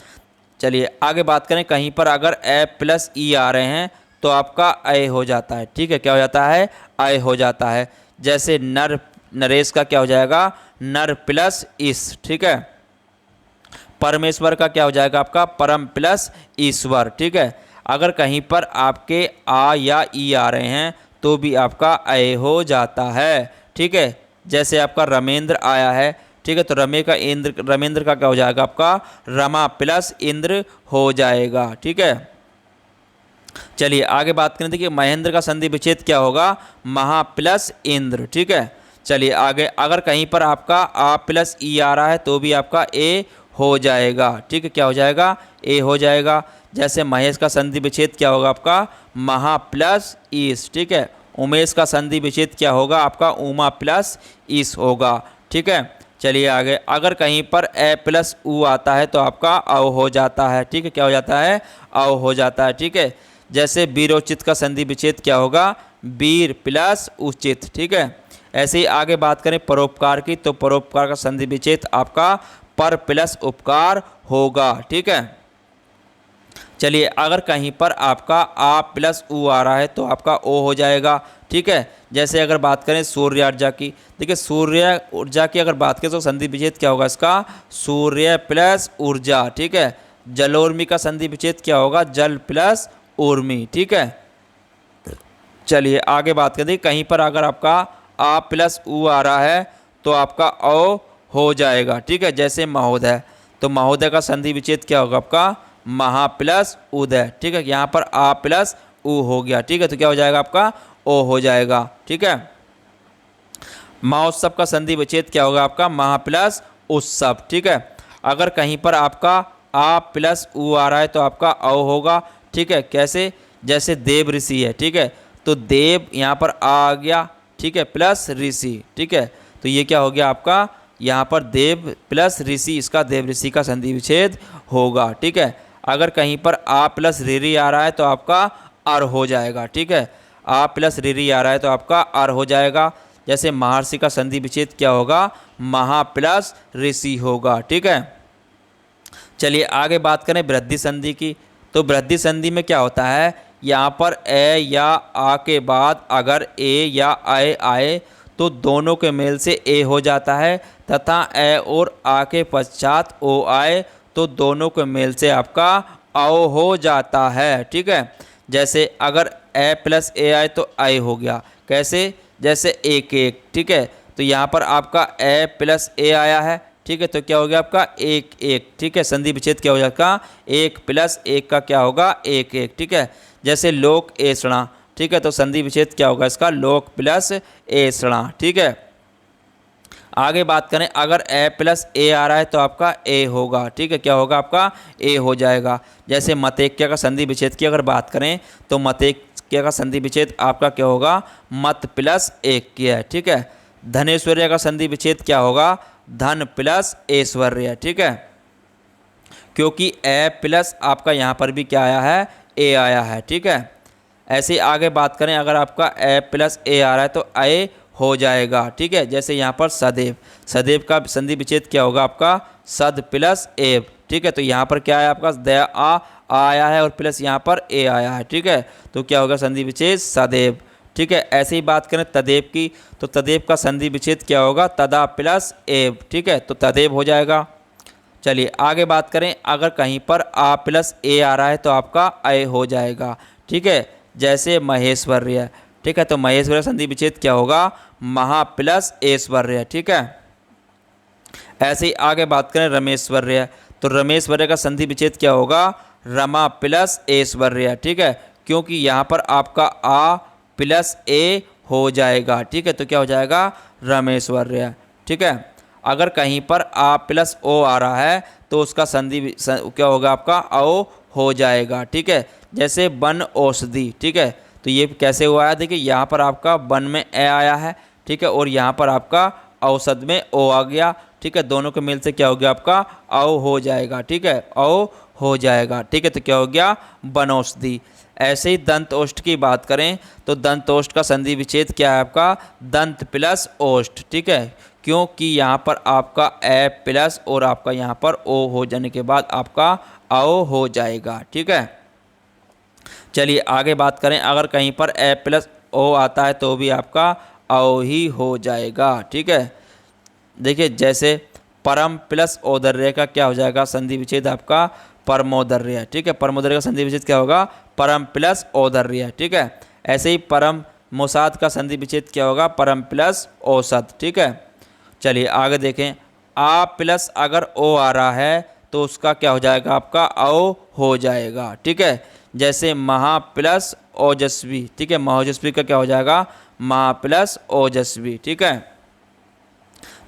चलिए आगे बात करें, कहीं पर अगर ए प्लस ई आ रहे हैं तो आपका अय हो जाता है। ठीक है, क्या हो जाता है अय हो जाता है। जैसे नर नरेश का क्या हो जाएगा नर प्लस इस। ठीक है, परमेश्वर का क्या हो जाएगा आपका परम प्लस ईश्वर। ठीक है, अगर कहीं पर आपके आ या ई आ रहे हैं तो भी आपका अय हो जाता है। ठीक है, जैसे आपका रमेंद्र आया है। ठीक है, तो रमेंद्र का क्या हो जाएगा आपका रमा प्लस इंद्र हो जाएगा। ठीक है, चलिए आगे बात करें। देखिए महेंद्र का संधि विच्छेद क्या होगा महा प्लस इंद्र। ठीक है, चलिए आगे, अगर कहीं पर आपका आ प्लस ई आ रहा है तो भी आपका ए हो जाएगा। ठीक है, क्या हो जाएगा ए हो जाएगा। जैसे महेश का संधि विच्छेद क्या होगा आपका महा प्लस ईस। ठीक है, उमेश का संधि विच्छेद क्या होगा आपका उमा प्लस ईस होगा। ठीक है, चलिए आगे, अगर कहीं पर ए प्लस उ आता है तो आपका अव हो जाता है। ठीक है, क्या हो जाता है अव हो जाता है। ठीक है, जैसे वीरोचित का संधि विच्छेद क्या होगा वीर प्लस उचित। ठीक है, ऐसे ही आगे बात करें परोपकार की तो परोपकार का संधि विच्छेद आपका पर प्लस उपकार होगा। ठीक है, चलिए, अगर कहीं पर आपका आ प्लस ऊ आ रहा है तो आपका ओ हो जाएगा, ठीक है। जैसे अगर बात करें सूर्य ऊर्जा की, देखिए सूर्य ऊर्जा की अगर बात करें तो संधि विच्छेद क्या होगा इसका, सूर्य प्लस ऊर्जा, ठीक है। जलोर्मी का संधि विच्छेद क्या होगा, जल प्लस ऊर्मी, ठीक है। चलिए आगे बात करते हैं, कहीं पर अगर आपका आ प्लस ऊ आ रहा है तो आपका ओ हो जाएगा, ठीक है। जैसे महोदय, तो महोदय का संधि विच्छेद क्या होगा आपका, महा प्लस उदय, ठीक है। यहाँ पर आ प्लस ऊ हो गया, ठीक है, तो क्या हो जाएगा आपका ओ हो जाएगा, ठीक है। महोत्सव का संधि विच्छेद क्या होगा आपका, महा प्लस उत्सव, ठीक है। अगर कहीं पर आपका आ प्लस ऊ आ रहा है तो आपका औ होगा, ठीक है। कैसे, जैसे देव ऋषि है, ठीक है, तो देव यहाँ पर आ गया, ठीक है, प्लस ऋषि, ठीक है। तो ये क्या हो गया आपका, यहाँ पर देव प्लस ऋषि, इसका देव ऋषि का संधि विच्छेद होगा, ठीक है। अगर कहीं पर आ प्लस ऋरी आ रहा है तो आपका अर हो जाएगा, ठीक है। आ प्लस ऋरी आ रहा है तो आपका अर हो जाएगा। जैसे महर्षि का संधि विच्छेद क्या होगा, महा प्लस ऋषि होगा, ठीक है। चलिए आगे बात करें वृद्धि संधि की, तो वृद्धि संधि में क्या होता है, यहाँ पर ए या आ के बाद अगर ए या आए आए तो दोनों के मेल से ए हो जाता है, तथा ए और आ के पश्चात ओ आए तो दोनों के मेल से आपका औ हो जाता है, ठीक है। जैसे अगर ए प्लस ए आए तो आई हो गया, कैसे, जैसे एक एक, ठीक है। तो यहाँ पर आपका ए प्लस ए आया है, ठीक है, तो क्या हो गया आपका एक एक, ठीक है। संधि विच्छेद क्या हो जाएगा, एक प्लस एक का क्या होगा, एक एक, ठीक है। जैसे लोक एषणा, ठीक है, तो संधि विच्छेद क्या होगा इसका, लोक प्लस एषणा, ठीक है। आगे बात करें, अगर ए प्लस ए आ रहा है तो आपका ए होगा, ठीक है, क्या होगा आपका ए हो जाएगा। जैसे मतैक्य का संधि विच्छेद की अगर बात करें तो मतैक्य का संधि विच्छेद आपका क्या होगा, मत प्लस ऐक्य, ठीक है। धनेश्वर्य का संधि विच्छेद क्या होगा, धन प्लस ऐश्वर्य, ठीक है, क्योंकि ए प्लस आपका यहाँ पर भी क्या आया है, ए आया है, ठीक है। ऐसे ही आगे बात करें, अगर आपका ए प्लस ए आ रहा है तो ए हो जाएगा, ठीक है। जैसे यहाँ पर सदैव, सदैव का संधि विच्छेद क्या होगा आपका, सद प्लस एव, ठीक है। तो यहाँ पर क्या है आपका दया आ आया है और प्लस यहाँ पर ए आया है, ठीक है, तो क्या होगा संधि विच्छेद सदैव, ठीक है। ऐसे ही बात करें तदेव की, तो तदेव का संधि विच्छेद क्या होगा, तदा प्लस एव, ठीक है, तो तदेव हो जाएगा। चलिए आगे बात करें, अगर कहीं पर आ प्लस ए आ रहा है तो आपका ए हो जाएगा, ठीक है। जैसे महेश्वर्य, ठीक है, तो महेश्वर्य संधि विच्छेद क्या होगा, महा प्लस ऐश्वर्य, ठीक है। ऐसे ही आगे बात करें रमेश्वर्य, तो रमेश्वर्य का संधि विच्छेद क्या होगा, रमा प्लस ऐश्वर्य, ठीक है, क्योंकि यहाँ पर आपका आ प्लस ए हो जाएगा, ठीक है, तो क्या हो जाएगा रमेश्वर्य, ठीक है। अगर कहीं पर आ प्लस ओ आ रहा है तो उसका संधि क्या होगा आपका औ हो जाएगा, ठीक है। जैसे वन औषधि, ठीक है, तो ये कैसे हुआ है, देखिए यहाँ पर आपका वन में ए आया है, ठीक है, और यहाँ पर आपका औषध में ओ आ गया, ठीक है, दोनों के मेल से क्या हो गया आपका औ हो जाएगा, ठीक है, औ हो जाएगा, ठीक है, तो क्या हो गया वनौषधि। ऐसे ही दंत ओष्ठ की बात करें तो दंत ओष्ठ का संधि विच्छेद क्या है आपका, दंत प्लस ओष्ठ, ठीक है, क्योंकि यहाँ पर आपका ए प्लस और आपका यहाँ पर ओ हो जाने के बाद आपका औ हो जाएगा, ठीक है। चलिए आगे बात करें, अगर कहीं पर ए प्लस ओ आता है तो भी आपका औ ही हो जाएगा, ठीक है। देखिए जैसे परम प्लस औदर्य का क्या हो जाएगा संधि विच्छेद आपका परमोदर्य, ठीक है, परमोदर्य का संधि विच्छेद क्या होगा, परम प्लस औदर्य, ठीक है। ऐसे ही परम मोसाद का संधि विच्छेद क्या होगा, परम प्लस औसत, ठीक है। चलिए आगे देखें, आ प्लस अगर ओ आ रहा है तो उसका क्या हो जाएगा आपका औ हो जाएगा, ठीक है। जैसे महा प्लस ओजस्वी, ठीक है, महोजस्वी का क्या हो जाएगा, महा प्लस ओजस्वी, ठीक है।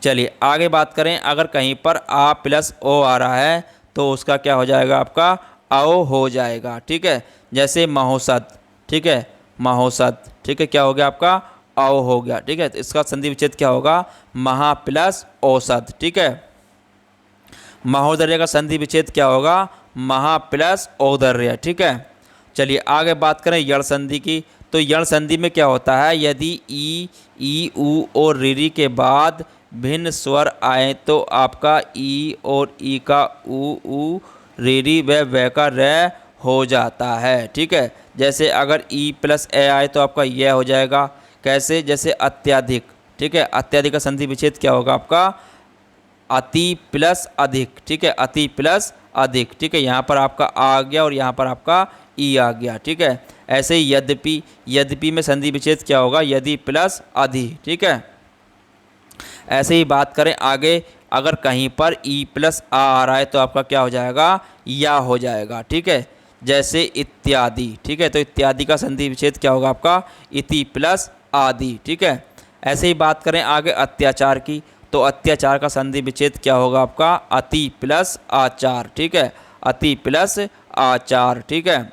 चलिए आगे बात करें, अगर कहीं पर आ प्लस ओ आ रहा है तो उसका क्या हो जाएगा आपका औ हो जाएगा, ठीक है। जैसे महोसत, ठीक है, महोसत, ठीक है, क्या हो गया आपका औ हो गया, ठीक है, तो इसका संधि विच्छेद क्या होगा, महा प्लस औसत, ठीक है। महोदर्य का संधि विच्छेद क्या होगा, महा प्लस औदर्य, ठीक है। चलिए आगे बात करें यण संधि की, तो यण संधि में क्या होता है, यदि ई ऊ और री के बाद भिन्न स्वर आए तो आपका ई और ई का ऊ री व का र हो जाता है, ठीक है। जैसे अगर ई प्लस ए आए तो आपका यह हो जाएगा। कैसे? जैसे अत्यधिक, ठीक है। अत्यधिक का संधि विच्छेद क्या होगा आपका? अति प्लस अधिक, ठीक है। अति प्लस अधिक, ठीक है। यहाँ पर आपका आ गया और यहाँ पर आपका ई आ गया, ठीक है। ऐसे ही यद्यपि, यद्यपि में संधि विच्छेद क्या होगा? यदि प्लस अधि, ठीक है। ऐसे ही बात करें आगे, अगर कहीं पर ई प्लस आ रहा है तो आपका क्या हो जाएगा? या हो जाएगा, ठीक है। जैसे इत्यादि, ठीक है। तो इत्यादि का संधि विच्छेद क्या होगा आपका? इति प्लस आदि, ठीक है। ऐसे ही बात करें आगे अत्याचार की, तो अत्याचार का संधि विच्छेद क्या होगा आपका? अति प्लस आचार, ठीक है। अति प्लस आचार, ठीक है।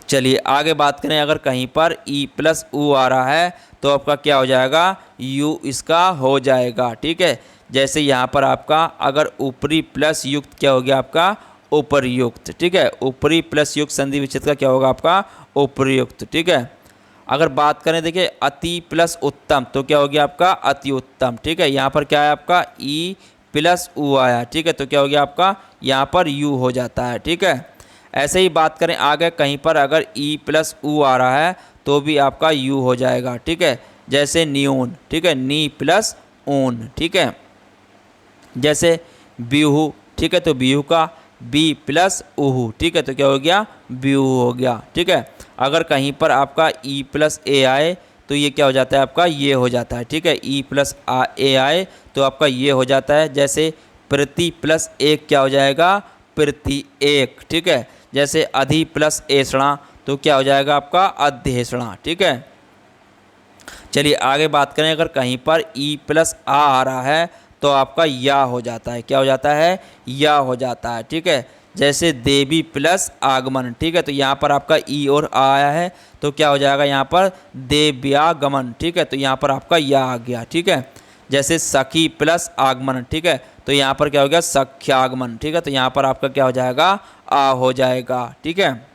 चलिए आगे बात करें, अगर कहीं पर ई प्लस ऊ आ रहा है तो आपका क्या हो जाएगा? यू इसका हो जाएगा, ठीक है। जैसे यहाँ पर आपका अगर ऊपरी प्लस युक्त क्या हो गया आपका? उपरयुक्त, ठीक है। ऊपरी प्लस युक्त संधि विच्छेद का क्या होगा आपका? उपरयुक्त, ठीक है। अगर बात करें देखिए अति प्लस उत्तम तो क्या हो गया आपका? अति उत्तम, ठीक है। यहाँ पर क्या है आपका? ई प्लस ऊ आया, ठीक है। तो क्या हो गया आपका? यहाँ पर यू हो जाता है, ठीक है। ऐसे ही बात करें आगे, कहीं पर अगर ई प्लस ऊ आ रहा है तो भी आपका यू हो जाएगा, ठीक है। जैसे न्यून, ठीक है। नी प्लस ऊन, ठीक है। जैसे बिहू, ठीक है। तो बिहू का बी प्लस उहू, ठीक है। तो क्या हो गया? बिहू हो गया, ठीक है। अगर कहीं पर आपका ई प्लस ए आए तो ये क्या हो जाता है आपका? ये हो जाता है, ठीक है। ई प्लस ए आए तो आपका ये हो जाता है। जैसे प्रति प्लस एक क्या हो जाएगा? प्रति एक, ठीक है। जैसे अधि प्लस एषणा तो क्या हो जाएगा आपका? अध्येषणा, ठीक है। चलिए आगे बात करें, अगर कहीं पर ई प्लस आ रहा है तो आपका या हो जाता है। क्या हो जाता है? या हो जाता है, ठीक है। जैसे देवी प्लस आगमन, ठीक है। तो यहाँ पर आपका ई और आ आया है तो क्या हो जाएगा? यहाँ पर देव्यागमन, ठीक है। तो यहाँ पर आपका या आ गया, ठीक है। जैसे सखी प्लस आगमन, ठीक है। तो यहाँ पर क्या हो गया? सख्यागमन, ठीक है। तो यहाँ पर आपका क्या हो जाएगा? आ हो जाएगा, ठीक है।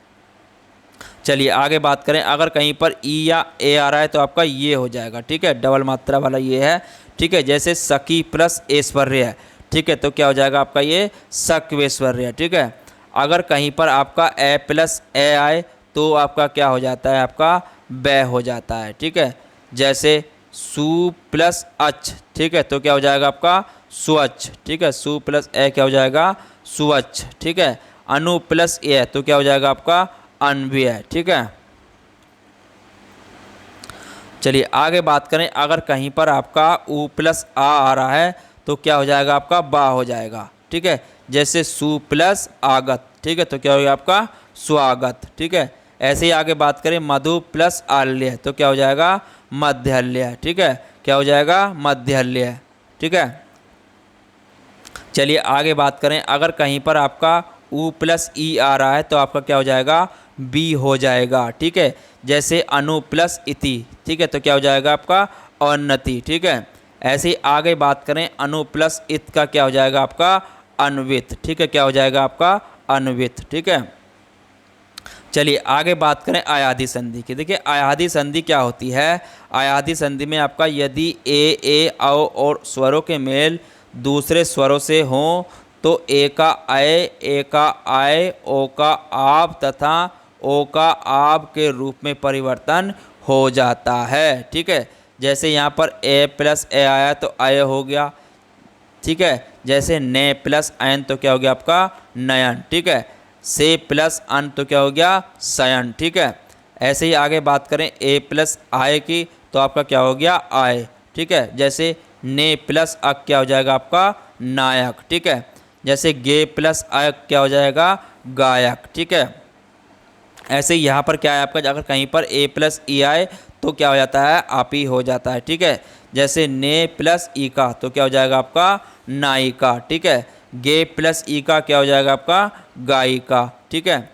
चलिए आगे बात करें, अगर कहीं पर ई या ए आ रहा है तो आपका ये हो जाएगा, ठीक है। डबल मात्रा वाला ये है, ठीक है। जैसे सखी प्लस ऐश्वर्य है, ठीक है। तो क्या हो जाएगा आपका? ये सक्वेश्वर्य, ठीक है। अगर कहीं पर आपका ए प्लस ए आए तो आपका क्या हो जाता है? आपका बै हो जाता है, ठीक है। जैसे सु प्लस अच, ठीक है। तो क्या हो जाएगा आपका? स्वच्छ, ठीक है। सु प्लस ए क्या हो जाएगा? स्वच्छ, ठीक है। अनु प्लस ए तो क्या हो जाएगा आपका? अन्व्यय, ठीक है। चलिए आगे बात करें, अगर कहीं पर आपका उ प्लस आ रहा है तो क्या हो जाएगा आपका? बा हो जाएगा, ठीक है। जैसे सु प्लस आगत, ठीक है। तो क्या हो गया आपका? स्वागत, ठीक है। ऐसे ही आगे बात करें, मधु प्लस आल्य तो क्या हो जाएगा? मध्यल्य, ठीक है। क्या हो जाएगा? मध्यल्य, ठीक है। चलिए आगे बात करें, अगर कहीं पर आपका उ प्लस ई आ रहा है तो आपका क्या हो जाएगा? बी हो जाएगा, ठीक है। जैसे अनु प्लस इति, ठीक है। तो क्या हो जाएगा आपका? औन्नति, ठीक है। ऐसे ही आगे बात करें, अनु प्लस इत का क्या हो जाएगा आपका? अन्वित, ठीक है। क्या हो जाएगा आपका? अन्वित, ठीक है। चलिए आगे बात करें आयादी संधि की। देखिए आयादी संधि क्या होती है? आयादी संधि में आपका यदि ए औ और स्वरों के मेल दूसरे स्वरों से हों तो ए का अय, ए का आय, ओ का आब तथा ओ का आब के रूप में परिवर्तन हो जाता है, ठीक है। जैसे यहाँ पर ए प्लस ए आया तो अय हो गया, ठीक है। जैसे ने प्लस अयन तो क्या हो गया आपका? नयन, ठीक है। से प्लस अन तो क्या हो गया? शयन, ठीक है। ऐसे ही आगे बात करें ए प्लस आय की तो आपका क्या हो गया? आय, ठीक है। जैसे ने प्लस अक क्या हो जाएगा आपका? नायक, ठीक है। जैसे गे प्लस अक क्या हो जाएगा? गायक, ठीक है। ऐसे ही यहाँ पर क्या है आपका? अगर कहीं पर ए प्लस ई आए तो क्या हो जाता है? आप ही हो जाता है, ठीक है। जैसे ने प्लस ई का तो क्या हो जाएगा आपका? नायिका, ठीक है। गे प्लस ई का क्या हो जाएगा आपका? गायिका, ठीक है।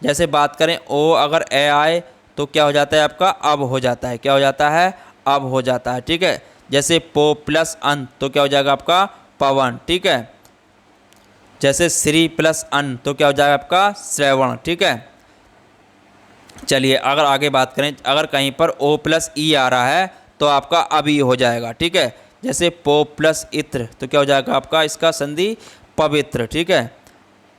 जैसे बात करें ओ अगर ए आए तो क्या हो जाता है आपका? अब हो जाता है। क्या हो जाता है? अब हो जाता है, ठीक है। जैसे पो प्लस अन तो क्या हो जाएगा आपका? पवन, ठीक है। जैसे श्री प्लस अन तो क्या हो जाएगा आपका? श्रवण, ठीक है। चलिए अगर आगे बात करें, अगर कहीं पर ओ प्लस ई आ रहा है तो आपका अभी हो जाएगा, ठीक है। जैसे पो प्लस इत्र तो क्या हो जाएगा आपका? इसका संधि पवित्र, ठीक है।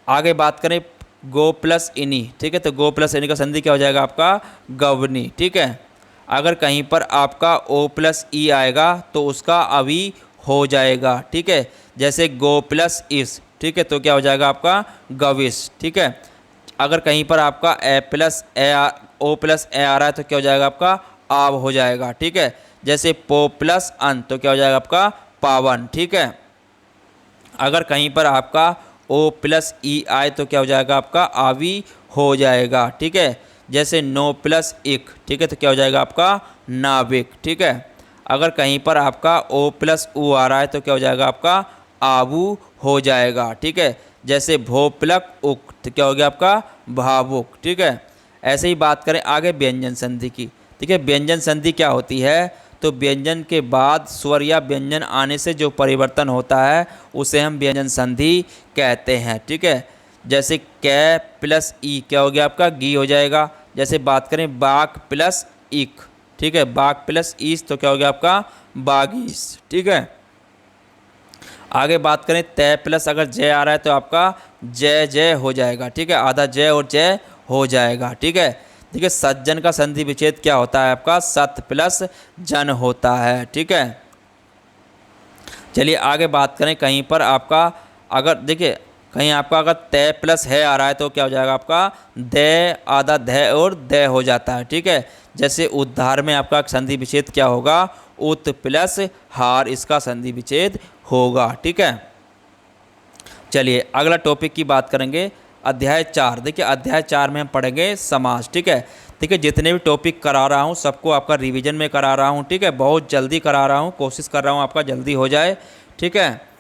आगे बात करें गो प्लस इनी, ठीक है, तो गो प्लस इनी का संधि क्या हो जाएगा आपका गवनी, ठीक है। अगर कहीं पर आपका ओ प्लस ई आएगा तो उसका अवी हो जाएगा, ठीक है, जैसे गो प्लस इस, ठीक है, तो क्या हो जाएगा आपका गविस, ठीक है। अगर कहीं पर आपका ए प्लस ए ओ प्लस ए आ रहा है तो क्या हो जाएगा आपका आव हो जाएगा, ठीक है, जैसे पो प्लस अन तो क्या हो जाएगा आपका पावन, ठीक है। अगर कहीं पर आपका ओ प्लस ई आए तो क्या हो जाएगा आपका आवी हो जाएगा, ठीक है, जैसे नो प्लस इक, ठीक है, तो क्या हो जाएगा आपका नाविक, ठीक है। अगर कहीं पर आपका ओ प्लस ऊ आ रहा है तो क्या हो जाएगा आपका आबू हो जाएगा, ठीक है, जैसे भो प्लक उक तो क्या हो गया आपका भावुक, ठीक है। ऐसे ही बात करें आगे व्यंजन संधि की, ठीक है। व्यंजन संधि क्या होती है, तो व्यंजन के बाद स्वर या व्यंजन आने से जो परिवर्तन होता है उसे हम व्यंजन संधि कहते हैं, ठीक है। जैसे कै प्लस ई क्या हो गया आपका गी हो जाएगा। जैसे बात करें बाक प्लस इक, ठीक है, बाक प्लस ईस तो क्या हो गया आपका बागीस, ठीक है। आगे बात करें तय प्लस अगर जय आ रहा है तो आपका जय जय हो जाएगा, ठीक है, आधा जय और जय हो जाएगा, ठीक है। ठीक है, सज्जन का संधि विच्छेद क्या होता है आपका सत प्लस जन होता है, ठीक है। चलिए आगे बात करें कहीं पर आपका अगर देखिए कहीं आपका अगर तय प्लस है आ रहा है तो क्या हो जाएगा आपका दय आधा ध और दय हो जाता है, ठीक है। जैसे उद्धार में आपका संधि विच्छेद क्या होगा उत प्लस हार, इसका संधि विच्छेद होगा, ठीक है। चलिए अगला टॉपिक की बात करेंगे अध्याय 4। देखिए अध्याय 4 में हम पढ़ेंगे समास, ठीक है। देखिए जितने भी टॉपिक करा रहा हूँ सबको आपका रिवीजन में करा रहा हूँ, ठीक है, बहुत जल्दी करा रहा हूँ, कोशिश कर रहा हूँ आपका जल्दी हो जाए, ठीक है।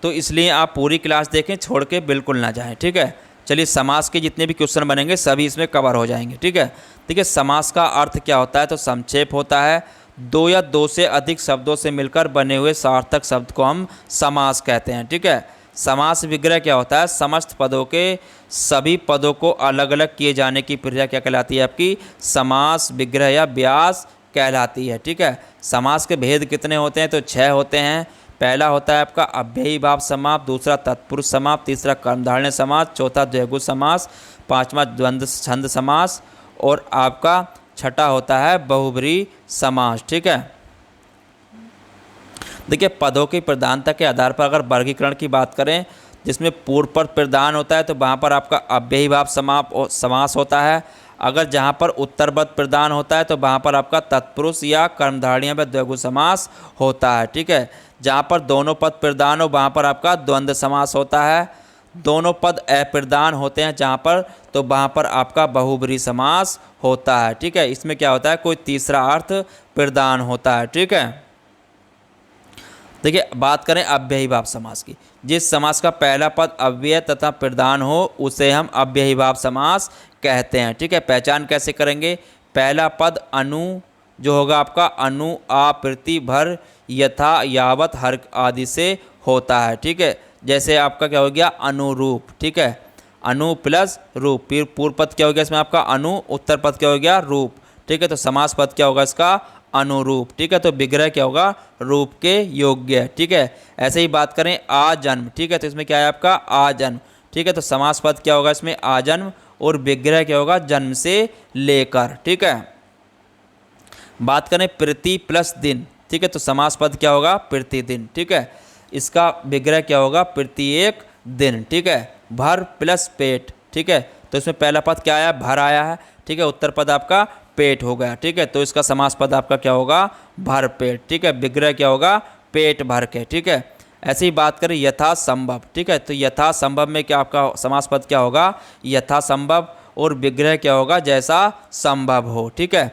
तो इसलिए आप पूरी क्लास देखें, छोड़ के बिल्कुल ना जाएं, ठीक है। चलिए समास के जितने भी क्वेश्चन बनेंगे सभी इसमें कवर हो जाएंगे, ठीक है। देखिए समास का अर्थ क्या होता है, तो संक्षेप होता है, दो या दो से अधिक शब्दों से मिलकर बने हुए सार्थक शब्द को हम समास कहते हैं, ठीक है। समास विग्रह क्या होता है, समस्त पदों के सभी पदों को अलग अलग किए जाने की प्रक्रिया क्या कहलाती है आपकी समास विग्रह या व्यास कहलाती है, ठीक है। समास के भेद कितने होते हैं, तो 6 होते हैं। पहला होता है आपका अव्ययी भाव समास, दूसरा तत्पुरुष समास, तीसरा कर्मधारय समास, चौथा द्विगु समास, पांचवा द्वंद्व छंद समास और आपका छठा होता है बहुब्रीहि समास, ठीक है। देखिए पदों की प्रधानता के आधार पर अगर वर्गीकरण की बात करें जिसमें पूर्व पद प्रधान होता है तो वहाँ पर आपका अव्ययी भाव समास होता है। अगर जहाँ पर उत्तर पद प्रधान होता है तो वहाँ पर आपका तत्पुरुष या कर्मधारय व द्विगु समास होता है, ठीक है। जहाँ पर दोनों पद प्रधान हो वहाँ पर आपका द्वंद्व समास होता है। दोनों पद अप्रधान होते हैं जहाँ पर तो वहाँ पर आपका बहुब्रीहि समास होता है, ठीक है। इसमें क्या होता है कोई तीसरा अर्थ प्रदान होता है, ठीक है। देखिए बात करें अव्ययी भाव समास की, जिस समास का पहला पद अव्यय तथा प्रधान हो उसे हम अव्ययी भाव समास कहते हैं, ठीक है। पहचान कैसे करेंगे, पहला पद अनु जो होगा आपका अनु आ प्रति भर यथा यावत हर आदि से होता है, ठीक है। जैसे आपका क्या हो गया अनुरूप, ठीक है, अनु प्लस रूप, फिर पूर्व पद क्या हो गया इसमें आपका अनु, उत्तर पद क्या हो गया रूप, ठीक है। तो समास पद क्या होगा इसका अनुरूप, ठीक है। तो विग्रह क्या होगा रूप के योग्य, ठीक है। ऐसे ही बात करें आजन्म, ठीक है, तो इसमें क्या है आपका आजन्म, ठीक है। तो समास पद क्या होगा इसमें आजन्म और विग्रह क्या होगा जन्म से लेकर, ठीक है। बात करें प्रति प्लस दिन, ठीक है, तो समास पद क्या होगा प्रतिदिन, ठीक है। इसका विग्रह क्या होगा प्रत्येक दिन, ठीक है। भर प्लस पेट, ठीक है, तो इसमें पहला पद क्या आया भर आया है, ठीक है, उत्तर पद आपका पेट हो गया, ठीक है। तो इसका समास पद आपका क्या होगा भर पेट, ठीक है, विग्रह क्या होगा पेट भर के, ठीक है। ऐसे ही बात करें यथा संभव, ठीक है, तो यथा संभव में क्या आपका समास पद क्या होगा यथा संभव और विग्रह क्या होगा जैसा संभव हो, ठीक है।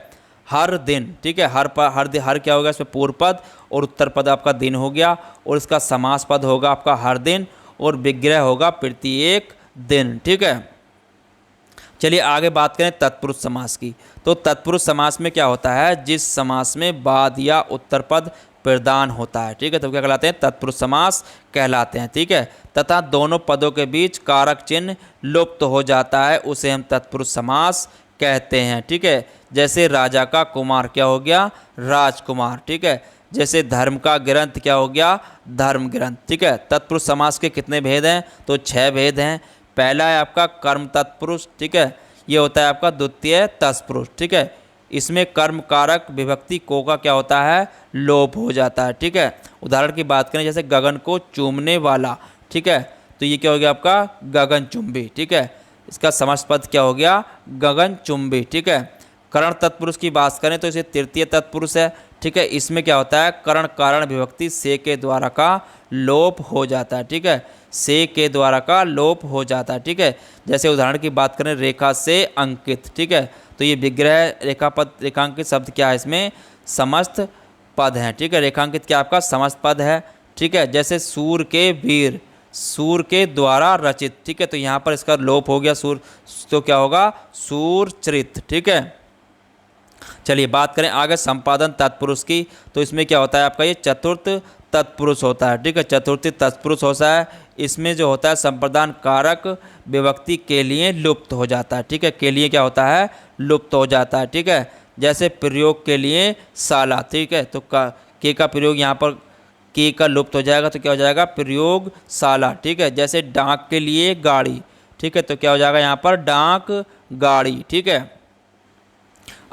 हर दिन, ठीक है, हर क्या होगा इसमें पूर्व पद और उत्तर पद आपका दिन हो गया और इसका समास पद होगा आपका हर दिन और विग्रह होगा प्रत्येक दिन, ठीक है। चलिए आगे बात करें तत्पुरुष समास की, तो तत्पुरुष समास में क्या होता है जिस समास में बाद या उत्तर पद प्रदान होता है, ठीक है, तो क्या कहलाते हैं तत्पुरुष समास कहलाते हैं, ठीक है। तथा दोनों पदों के बीच कारक चिन्ह लुप्त हो जाता है उसे हम तत्पुरुष समास कहते हैं, ठीक है। जैसे राजा का कुमार क्या हो गया राजकुमार, ठीक है। जैसे धर्म का ग्रंथ क्या हो गया धर्म ग्रंथ, ठीक है। तत्पुरुष समास के कितने भेद हैं तो 6 भेद हैं। पहला है आपका कर्म तत्पुरुष, ठीक है, ये होता है आपका द्वितीय तत्पुरुष, ठीक है। इसमें कर्म कारक विभक्ति को का क्या होता है, लोप हो जाता है, ठीक है। उदाहरण की बात करें जैसे गगन को चूमने वाला, ठीक है, तो ये क्या हो गया आपका गगनचुंबी, ठीक है। इसका समस्त पद क्या हो गया, गगनचुंबी, ठीक है। करण तत्पुरुष की बात करें तो इसे तृतीय तत्पुरुष है, ठीक है। इसमें क्या होता है, करण कारण विभक्ति से के द्वारा का लोप हो जाता है, ठीक है, से के द्वारा का लोप हो जाता है, ठीक है। जैसे उदाहरण की बात करें रेखा से अंकित, ठीक है, तो ये विग्रह रेखापद रेखांकित शब्द क्या है, इसमें समस्त पद हैं, ठीक है। रेखांकित क्या आपका समस्त पद है, ठीक है। जैसे सूर के वीर, सूर के द्वारा रचित, ठीक है, तो यहाँ पर इसका लोप हो गया सूर, तो क्या होगा सूरचरित, ठीक है। चलिए बात करें आगे संपादन तत्पुरुष की, तो इसमें क्या होता है आपका ये चतुर्थ तत्पुरुष होता है, ठीक है, चतुर्थी तत्पुरुष होता है। इसमें जो होता है संप्रदान कारक विभक्ति के लिए लुप्त हो जाता है, ठीक है, के लिए क्या होता है लुप्त हो जाता है, ठीक है। जैसे प्रयोग के लिए शाला, ठीक है, तो के का प्रयोग यहाँ पर के का लुप्त हो जाएगा तो क्या हो जाएगा प्रयोगशाला, ठीक है। जैसे डाक के लिए गाड़ी, ठीक है, तो क्या हो जाएगा यहाँ पर डाक गाड़ी, ठीक है।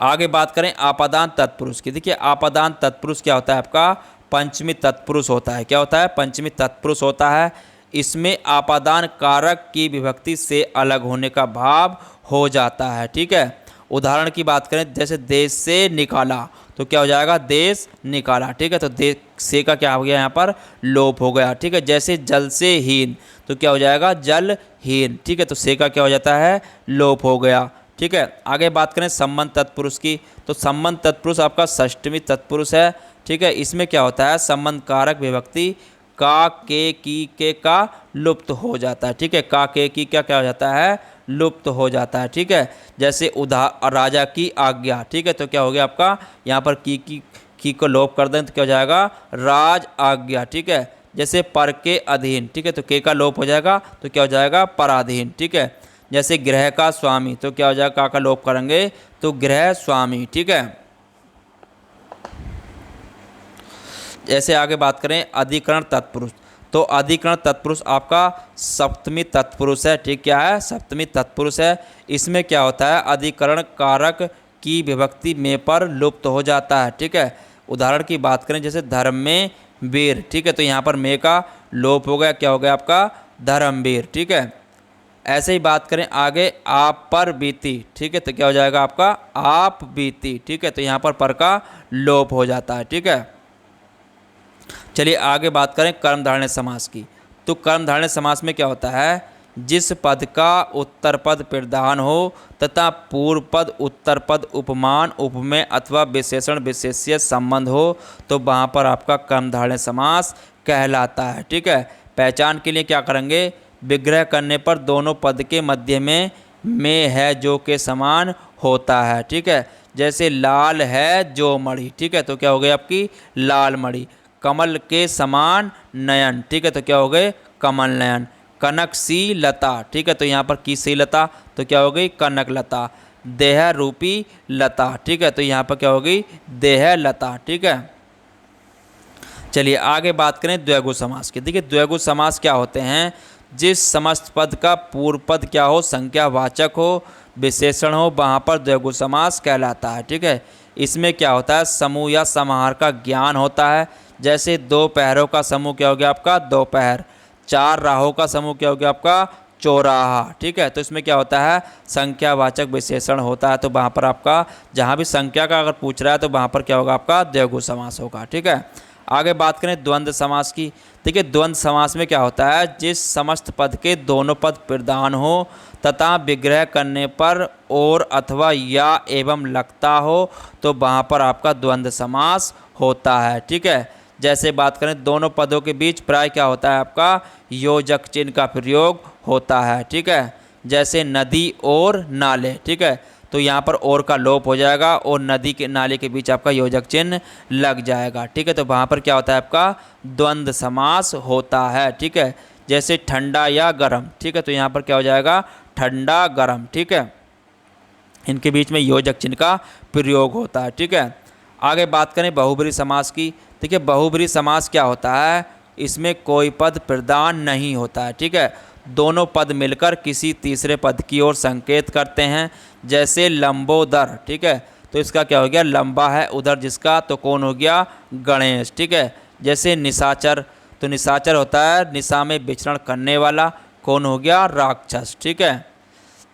आगे बात करें आपादान तत्पुरुष की, देखिए आपादान तत्पुरुष क्या होता है आपका पंचमी तत्पुरुष होता है, क्या होता है पंचमी तत्पुरुष होता है। इसमें आपादान कारक की विभक्ति से अलग होने का भाव हो जाता है, ठीक है। उदाहरण की बात करें जैसे देश से निकाला, तो क्या हो जाएगा देश निकाला, ठीक है, तो देश से का क्या हो गया यहाँ पर लोप हो गया, ठीक है। जैसे जल से हीन, तो क्या हो जाएगा जलहीन, ठीक है, तो से का क्या हो जाता है लोप हो गया, ठीक है। आगे बात करें संबंध तत्पुरुष की, तो संबंध तत्पुरुष आपका षष्टमी तत्पुरुष है, ठीक है। इसमें क्या होता है संबंध कारक विभक्ति का के की के का लुप्त हो जाता है, ठीक है, का के की क्या हो जाता है लुप्त हो जाता है, ठीक है। जैसे राजा की आज्ञा, ठीक है, तो क्या हो गया आपका यहाँ पर की को लोप कर दें तो क्या हो जाएगा राज आज्ञा, ठीक है। जैसे पर के अधीन, ठीक है, तो के का लोप हो जाएगा तो क्या हो जाएगा पराधीन, ठीक है। जैसे गृह का स्वामी, तो क्या हो जाएगा का लोप करेंगे तो गृह स्वामी, ठीक है। जैसे आगे बात करें अधिकरण तत्पुरुष, तो अधिकरण तत्पुरुष आपका सप्तमी तत्पुरुष है, ठीक क्या है सप्तमी तत्पुरुष है। इसमें क्या होता है अधिकरण कारक की विभक्ति में पर लुप्त हो जाता है, ठीक है। उदाहरण की बात करें जैसे धर्म में वीर, ठीक है, तो यहाँ पर में का लोप हो गया, क्या हो गया आपका धर्मवीर, ठीक है। ऐसे ही बात करें आगे आप पर बीती, ठीक है, तो क्या हो जाएगा आपका आप बीती, ठीक है, तो यहाँ पर का लोप हो जाता है, ठीक है। चलिए आगे बात करें कर्मधारय समास की, तो कर्मधारय समास में क्या होता है जिस पद का उत्तर पद प्रधान हो तथा पूर्व पद उत्तर पद उपमान उपमेय अथवा विशेषण विशेष्य संबंध हो तो वहाँ पर आपका कर्मधारय समास कहलाता है, ठीक है। पहचान के लिए क्या करेंगे विग्रह करने पर दोनों पद के मध्य में है जो के समान होता है, ठीक है। जैसे लाल है जो मणि, ठीक है, तो क्या हो गई आपकी लाल मणि। कमल के समान नयन, ठीक है, तो क्या हो गए कमल नयन। कनक सी लता, ठीक है, तो यहाँ पर की सी लता तो क्या हो गई कनक लता। देह रूपी लता, ठीक है, तो यहाँ पर क्या हो गई देह लता, ठीक है। चलिए आगे बात करें द्विगु समास की, देखिए द्विगु समास क्या होते हैं जिस समस्त पद का पूर्व पद क्या हो संख्यावाचक हो विशेषण हो वहाँ पर द्विगु समास कहलाता है, ठीक है। इसमें क्या होता है समूह या समाहार का ज्ञान होता है। जैसे दो पहरों का समूह क्या हो गया आपका दोपहर, चार राहों का समूह क्या हो गया आपका चौराहा, ठीक है, तो इसमें क्या होता है संख्यावाचक विशेषण होता है। तो वहाँ पर आपका जहाँ भी संख्या का अगर पूछ रहा है तो वहाँ पर क्या होगा आपका द्विगु समास होगा, ठीक है। आगे बात करें द्वंद्व समास की, देखिए द्वंद्व समास में क्या होता है जिस समस्त पद के दोनों पद प्रधान हो तथा विग्रह करने पर और अथवा या एवं लगता हो तो वहाँ पर आपका द्वंद्व समास होता है, ठीक है। जैसे बात करें दोनों पदों के बीच प्राय क्या होता है आपका योजक चिन्ह का प्रयोग होता है, ठीक है। जैसे नदी और नाले, ठीक है, तो यहाँ पर और का लोप हो जाएगा और नदी के नाले के बीच आपका योजक चिन्ह लग जाएगा, ठीक है, तो वहाँ पर क्या होता है आपका द्वंद्व समास होता है, ठीक है। जैसे ठंडा या गर्म, ठीक है, तो यहाँ पर क्या हो जाएगा ठंडा गर्म, ठीक है, इनके बीच में योजक चिन्ह का प्रयोग होता है, ठीक है। आगे बात करें बहुब्रीहि समास की, देखिए बहुब्रीहि समास क्या होता है इसमें कोई पद प्रधान नहीं होता है, ठीक है, दोनों पद मिलकर किसी तीसरे पद की ओर संकेत करते हैं। जैसे लंबोदर, ठीक है, तो इसका क्या हो गया, लंबा है उधर जिसका, तो कौन हो गया, गणेश, ठीक है। जैसे निशाचर, तो निशाचर होता है निशा में विचरण करने वाला, कौन हो गया, राक्षस, ठीक है।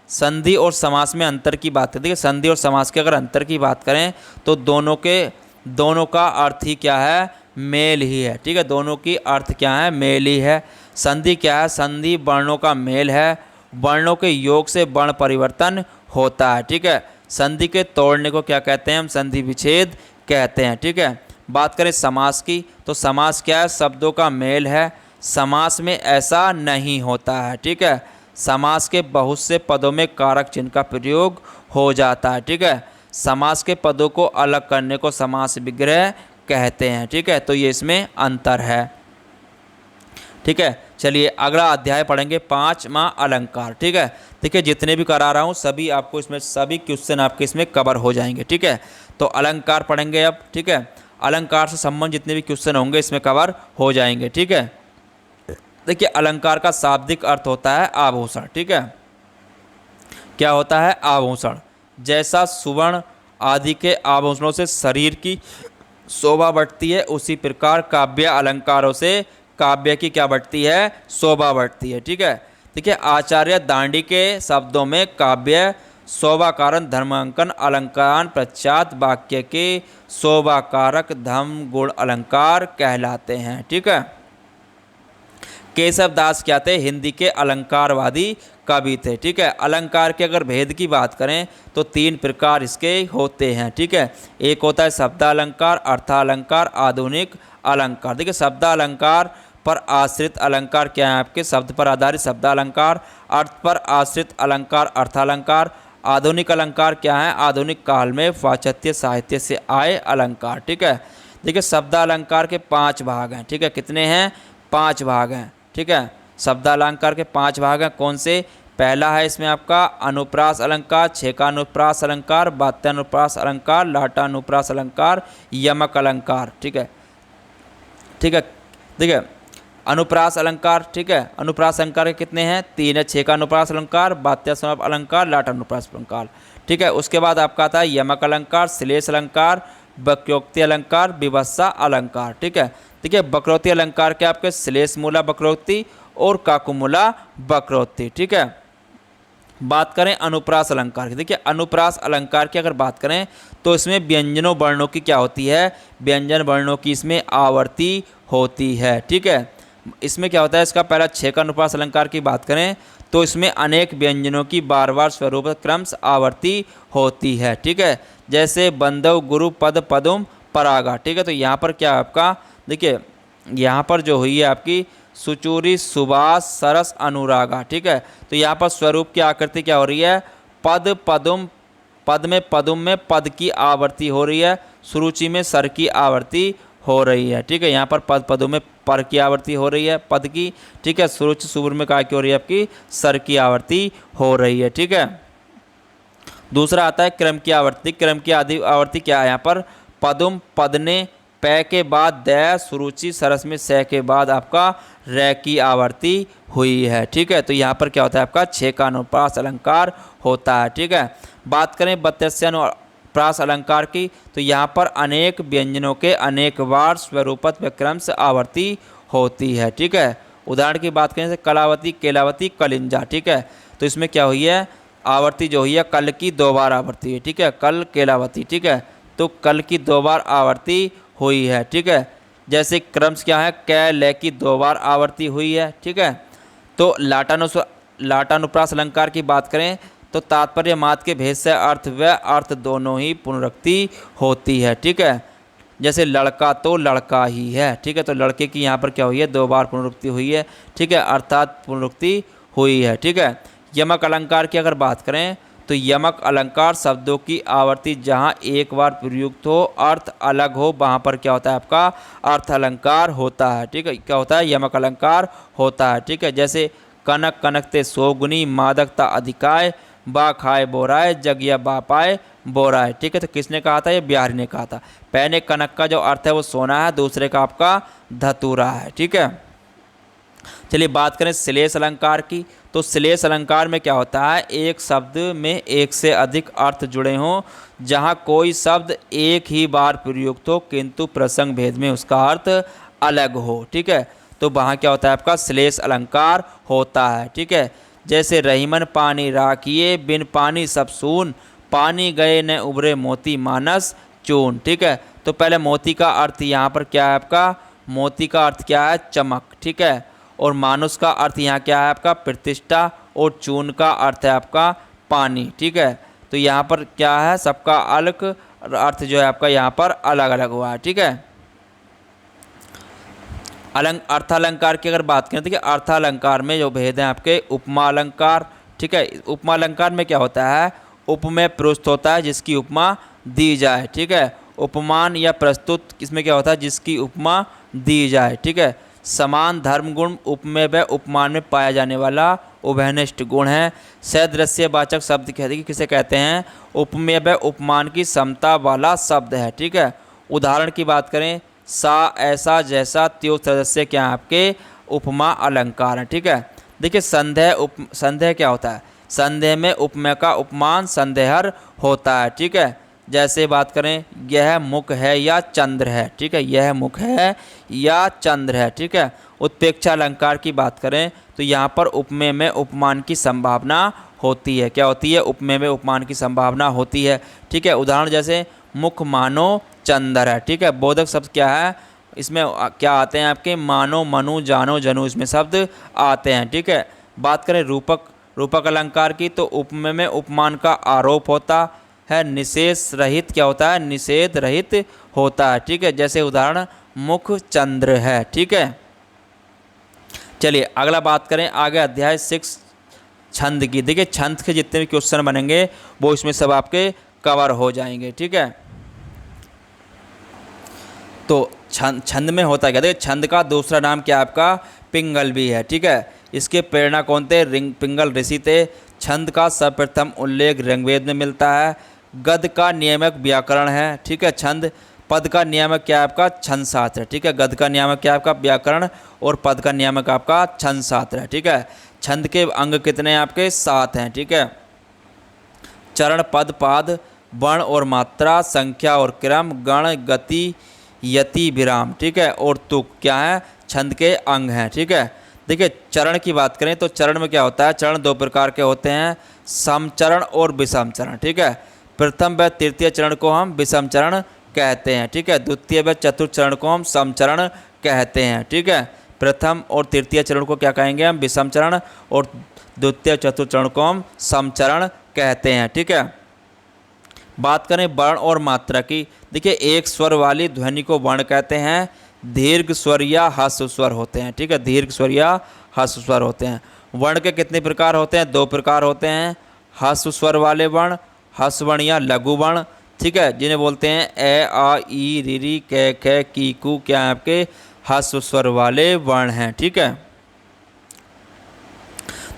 संधि और समास में अंतर की बात करते हैं। संधि और समास के अगर अंतर की बात करें तो दोनों का अर्थ ही क्या है, मेल ही है, ठीक है। दोनों की अर्थ क्या है, मेल ही है। संधि क्या है, संधि वर्णों का मेल है, वर्णों के योग से वर्ण परिवर्तन होता है, ठीक है। संधि के तोड़ने को क्या कहते हैं, हम संधि विच्छेद कहते हैं, ठीक है। बात करें समास की, तो समास क्या है, शब्दों का मेल है। समास में ऐसा नहीं होता है, ठीक है। समास के बहुत से पदों में कारक चिन्ह का प्रयोग हो जाता है, ठीक है। समास के पदों को अलग करने को समास विग्रह कहते हैं, ठीक है। तो ये इसमें अंतर है, ठीक है। चलिए अगला अध्याय पढ़ेंगे, पांचवा अलंकार, ठीक है। देखिए जितने भी करा रहा हूँ सभी आपको इसमें, सभी क्वेश्चन आपके इसमें कवर हो जाएंगे, ठीक है। तो अलंकार पढ़ेंगे अब, ठीक है। अलंकार से संबंध जितने भी क्वेश्चन होंगे इसमें कवर हो जाएंगे, ठीक है। देखिए अलंकार का शाब्दिक अर्थ होता है आभूषण, ठीक है। क्या होता है, आभूषण। जैसा सुवर्ण आदि के आभूषणों से शरीर की शोभा बढ़ती है, उसी प्रकार काव्य अलंकारों से काव्य की क्या बढ़ती है, शोभा बढ़ती है, ठीक है। देखिए आचार्य दांडी के शब्दों में काव्य शोभाकारक धर्मांकन अलंकार पश्चात वाक्य के शोभाकारक धर्म गुण अलंकार कहलाते हैं, ठीक है। केशव दास क्या थे, हिंदी के अलंकारवादी कवि थे, ठीक है। अलंकार के अगर भेद की बात करें तो 3 प्रकार इसके होते हैं, ठीक है। एक होता है शब्दालंकार, अर्थालंकार, आधुनिक अलंकार। देखिए शब्दालंकार पर आश्रित अलंकार क्या है, आपके शब्द पर आधारित शब्दालंकार, अर्थ पर आश्रित अलंकार अर्थालंकार। आधुनिक अलंकार क्या है, आधुनिक काल में पाश्चात्य साहित्य से आए अलंकार, ठीक है। देखिए शब्दालंकार के 5 भाग हैं, ठीक है। कितने हैं, 5 भाग हैं, ठीक है। शब्दालंकार के 5 भाग हैं, कौन से, पहला है इसमें आपका अनुप्रास अलंकार, छेकानुप्रास अलंकार, वात्यानुप्रास अलंकार, लाटानुप्रास अलंकार, यमक अलंकार, ठीक है, ठीक है। देखिए अनुप्रास अलंकार, ठीक है। अनुप्रास अलंकार के कितने हैं, 3 है, छेकानुप्रास अलंकार, वात्यानुप्रास अलंकार, लाटानुप्रास अलंकार, ठीक है। उसके बाद आपका आता है यमक अलंकार, श्लेष अलंकार, वक्रोक्ति अलंकार, विवत्सा अलंकार, ठीक है। देखिए वक्रोक्ति अलंकार के आपके श्लेष मूला वक्रोक्ति और काकुमूला वक्रोक्ति, ठीक है। बात करें अनुप्रास अलंकार की, देखिए अनुप्रास अलंकार की अगर बात करें तो इसमें व्यंजनों वर्णों की क्या होती है, व्यंजन वर्णों की इसमें आवर्ती होती है, ठीक है। इसमें क्या होता है, इसका पहला छेकानुप्रास अलंकार की बात करें तो इसमें अनेक व्यंजनों की बार बार स्वरूप क्रमश आवर्ती होती है, ठीक है। जैसे बंधव गुरु पद पदुम परागा, ठीक है। तो यहाँ पर क्या आपका, देखिए यहाँ पर जो हुई है आपकी सुचूरी सुबास सरस अनुरागा, ठीक है। तो यहाँ पर स्वरूप की आकृति क्या हो रही है, पद पदुम, पद में पदुम में पद की आवर्ती हो रही है, सुरुचि में सर की आवर्ती हो रही है, ठीक है। यहाँ पर पद पदों में पर की आवर्ती हो रही है पद की, ठीक है। सुरुचि सुबुर में काय की हो रही है, आपकी सर की आवर्ती हो रही है, ठीक है। दूसरा आता है क्रम की आवर्ती। क्रम की आदि आवर्ती क्या है, यहाँ पर पदुम पद ने पै के बाद दै, सुरुचि सरस में सै के बाद आपका रै की आवर्ती हुई है, ठीक है। तो यहाँ पर क्या होता है, आपका छेकानुप्रास अलंकार होता है, ठीक है। बात करें वात्स्यानुप्रास अलंकार की, तो यहाँ पर अनेक व्यंजनों के अनेक बार स्वरूपत व क्रम से आवर्ती होती है, ठीक है। उदाहरण की बात करें जैसे कलावती, केलावती, कलिंजा, ठीक है। तो इसमें क्या हुई है, आवर्ती जो हुई है कल की 2 बार आवर्ती है, ठीक है। कल केलावती, ठीक है। तो कल की 2 बार आवर्ती हुई है, ठीक है। जैसे क्रम्स क्या है, कै ले की 2 बार आवर्ती हुई है, ठीक है। तो लाटानुप्रास अलंकार की बात करें तो तात्पर्य मात्र के भेद से अर्थ व अर्थ दोनों ही पुनरुक्ति होती है, ठीक है। जैसे लड़का तो लड़का ही है, ठीक है। तो लड़के की यहाँ पर क्या हुई है, 2 बार पुनरुक्ति हुई है, ठीक है, अर्थात पुनरुक्ति हुई है, ठीक है। यमक अलंकार की अगर बात करें तो यमक अलंकार शब्दों की आवर्ती जहाँ एक बार प्रयुक्त हो अर्थ अलग हो वहाँ पर क्या होता है, आपका अर्थ अलंकार होता है, ठीक है। क्या होता है, यमक अलंकार होता है, ठीक है। जैसे कनक कनकते सोगुनी, मादकता अधिकाय, बा खाए बोराए, जगिया बा पाए बोराए, ठीक है। तो किसने कहा था, ये बिहारी ने कहा था। पहले कनक का जो अर्थ है वो सोना है, दूसरे का आपका धतूरा है, ठीक है। चलिए बात करें श्लेष अलंकार की। तो श्लेष अलंकार में क्या होता है, एक शब्द में एक से अधिक अर्थ जुड़े हों, जहाँ कोई शब्द एक ही बार प्रयुक्त हो किंतु प्रसंग भेद में उसका अर्थ अलग हो। ठीक है, तो वहाँ क्या होता है आपका श्लेष अलंकार होता है। ठीक है, जैसे रहीमन पानी राखिए बिन पानी सब सून, पानी गए न उभरे मोती मानस चून। ठीक है, तो पहले मोती का अर्थ यहाँ पर क्या है आपका, मोती का अर्थ क्या है, चमक। ठीक है, और मानुष का अर्थ यहाँ क्या है आपका, प्रतिष्ठा, और चून का अर्थ है आपका पानी। ठीक है, तो यहाँ पर क्या है, सबका अलग अर्थ जो है आपका यहाँ पर अलग अलग हुआ है। ठीक है, अर्थालंकार की अगर बात करें तो अर्थालंकार में जो भेद हैं आपके, उपमा अलंकार। ठीक है, उपमा अलंकार में क्या होता है, उपमेय प्रस्तुत होता है जिसकी उपमा दी जाए। ठीक है, उपमान या प्रस्तुत इसमें क्या होता है, जिसकी उपमा दी जाए। ठीक है, समान धर्म गुण उपमेय व उपमान में पाया जाने वाला उभयनिष्ठ गुण है। सदृश्यवाचक शब्द कहते हैं, किसे कहते हैं, उपमेय व उपमान की समता वाला शब्द है। ठीक है, उदाहरण की बात करें, सा, ऐसा, जैसा, त्यो सदस्य क्या है आपके उपमा अलंकार है। ठीक है, देखिए संदेह क्या होता है, संदेह में उपमेय का उपमान संदेहर होता है। ठीक है, जैसे बात करें, यह मुख है या चंद्र है। ठीक है, यह मुख है या चंद्र है। ठीक है, उत्प्रेक्षा अलंकार की बात करें तो यहाँ पर उपमेय में उपमान की संभावना होती है। क्या होती है, उपमेय में उपमान की संभावना होती है। ठीक है, उदाहरण जैसे मुख मानो चंद्र है। ठीक है, बोधक शब्द क्या है, इसमें क्या आते हैं आपके, मानो, मनु, जानो, जनु, इसमें शब्द आते हैं। ठीक है, बात करें रूपक अलंकार की तो उपमेय में उपमान का आरोप होता है, निषेध रहित क्या होता है, निषेध रहित होता है। ठीक है, जैसे उदाहरण मुख चंद्र है। ठीक है, चलिए अगला बात करें आगे अध्याय 6 छंद की। देखिए छंद के जितने भी क्वेश्चन बनेंगे वो इसमें सब आपके कवर हो जाएंगे। ठीक है, तो छंद में होता क्या, देखिए छंद का दूसरा नाम क्या आपका पिंगल भी है। ठीक है, इसके प्रेरणा कौन थे, पिंगल ऋषि थे। छंद का सर्वप्रथम उल्लेख ऋग्वेद में मिलता है। गद का नियामक व्याकरण है। ठीक है, छंद, पद का नियामक क्या है आपका, छंद शास्त्र है। ठीक है, गद का नियामक क्या है आपका व्याकरण, और पद का नियामक आपका छंद शास्त्र है। ठीक है, छंद के अंग कितने हैं आपके, 7 हैं। ठीक है, चरण, पद, पाद, वर्ण और मात्रा, संख्या और क्रम, गण, गति, यति, विराम। ठीक है, और तुक क्या है, छंद के अंग हैं। ठीक है, देखिए चरण की बात करें तो चरण में क्या होता है, चरण 2 प्रकार के होते हैं, समचरण और विषम चरण। ठीक है, प्रथम व तृतीय चरण को हम विषम चरण कहते हैं। ठीक है, द्वितीय व चतुर्थ चरण को हम समचरण कहते हैं। ठीक है, प्रथम और तृतीय चरण को क्या कहेंगे हम, विषम चरण, और द्वितीय चतुर्थ चरण को हम समचरण कहते हैं। ठीक है, बात करें वर्ण और मात्रा की। देखिए एक स्वर वाली ध्वनि को वर्ण कहते हैं, दीर्घ स्वर या ह्रस्व स्वर होते हैं। ठीक है, दीर्घ स्वर या ह्रस्व स्वर होते हैं। वर्ण के कितने प्रकार होते हैं, 2 प्रकार होते हैं, ह्रस्व स्वर वाले वर्ण, ह्रस्व वर्ण या लघु वर्ण। ठीक है, जिन्हें बोलते हैं ए, आ, ई, री, री, कै, खे, की, कू, क्या है आपके ह्रस्व स्वर वाले वर्ण हैं। ठीक है,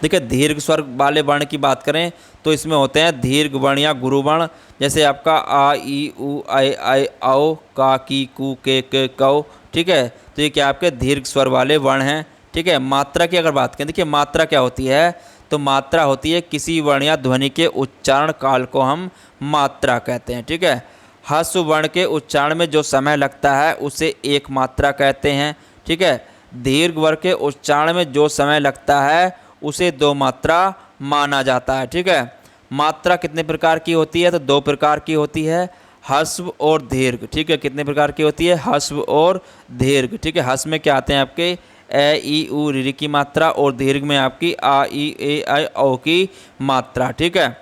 देखिए दीर्घ स्वर वाले वर्ण की बात करें तो इसमें होते हैं दीर्घ वर्ण या गुरु वर्ण, जैसे आपका आ, ई, उ, आई, औ, का, की, कू, के, कौ। ठीक है, तो ये क्या आपके दीर्घ स्वर वाले वर्ण हैं। ठीक है, मात्रा की अगर बात करें, देखिए मात्रा क्या होती है, तो मात्रा होती है किसी वर्ण या ध्वनि के उच्चारण काल को हम मात्रा कहते हैं। ठीक है, ह्रस्व वर्ण के उच्चारण में जो समय लगता है उसे एक मात्रा कहते हैं। ठीक है, दीर्घ वर्ण के उच्चारण में जो समय लगता है उसे 2 मात्रा माना जाता है। ठीक है, मात्रा कितने प्रकार की होती है, तो 2 प्रकार की होती है, ह्रस्व और दीर्घ। ठीक है, कितने प्रकार की होती है, ह्रस्व और दीर्घ। ठीक है, ह्रस्व में क्या आते हैं आपके ए, ई, उ, री की मात्रा, और दीर्घ में आपकी आ, ई, ए, आई, औ की मात्रा। ठीक है,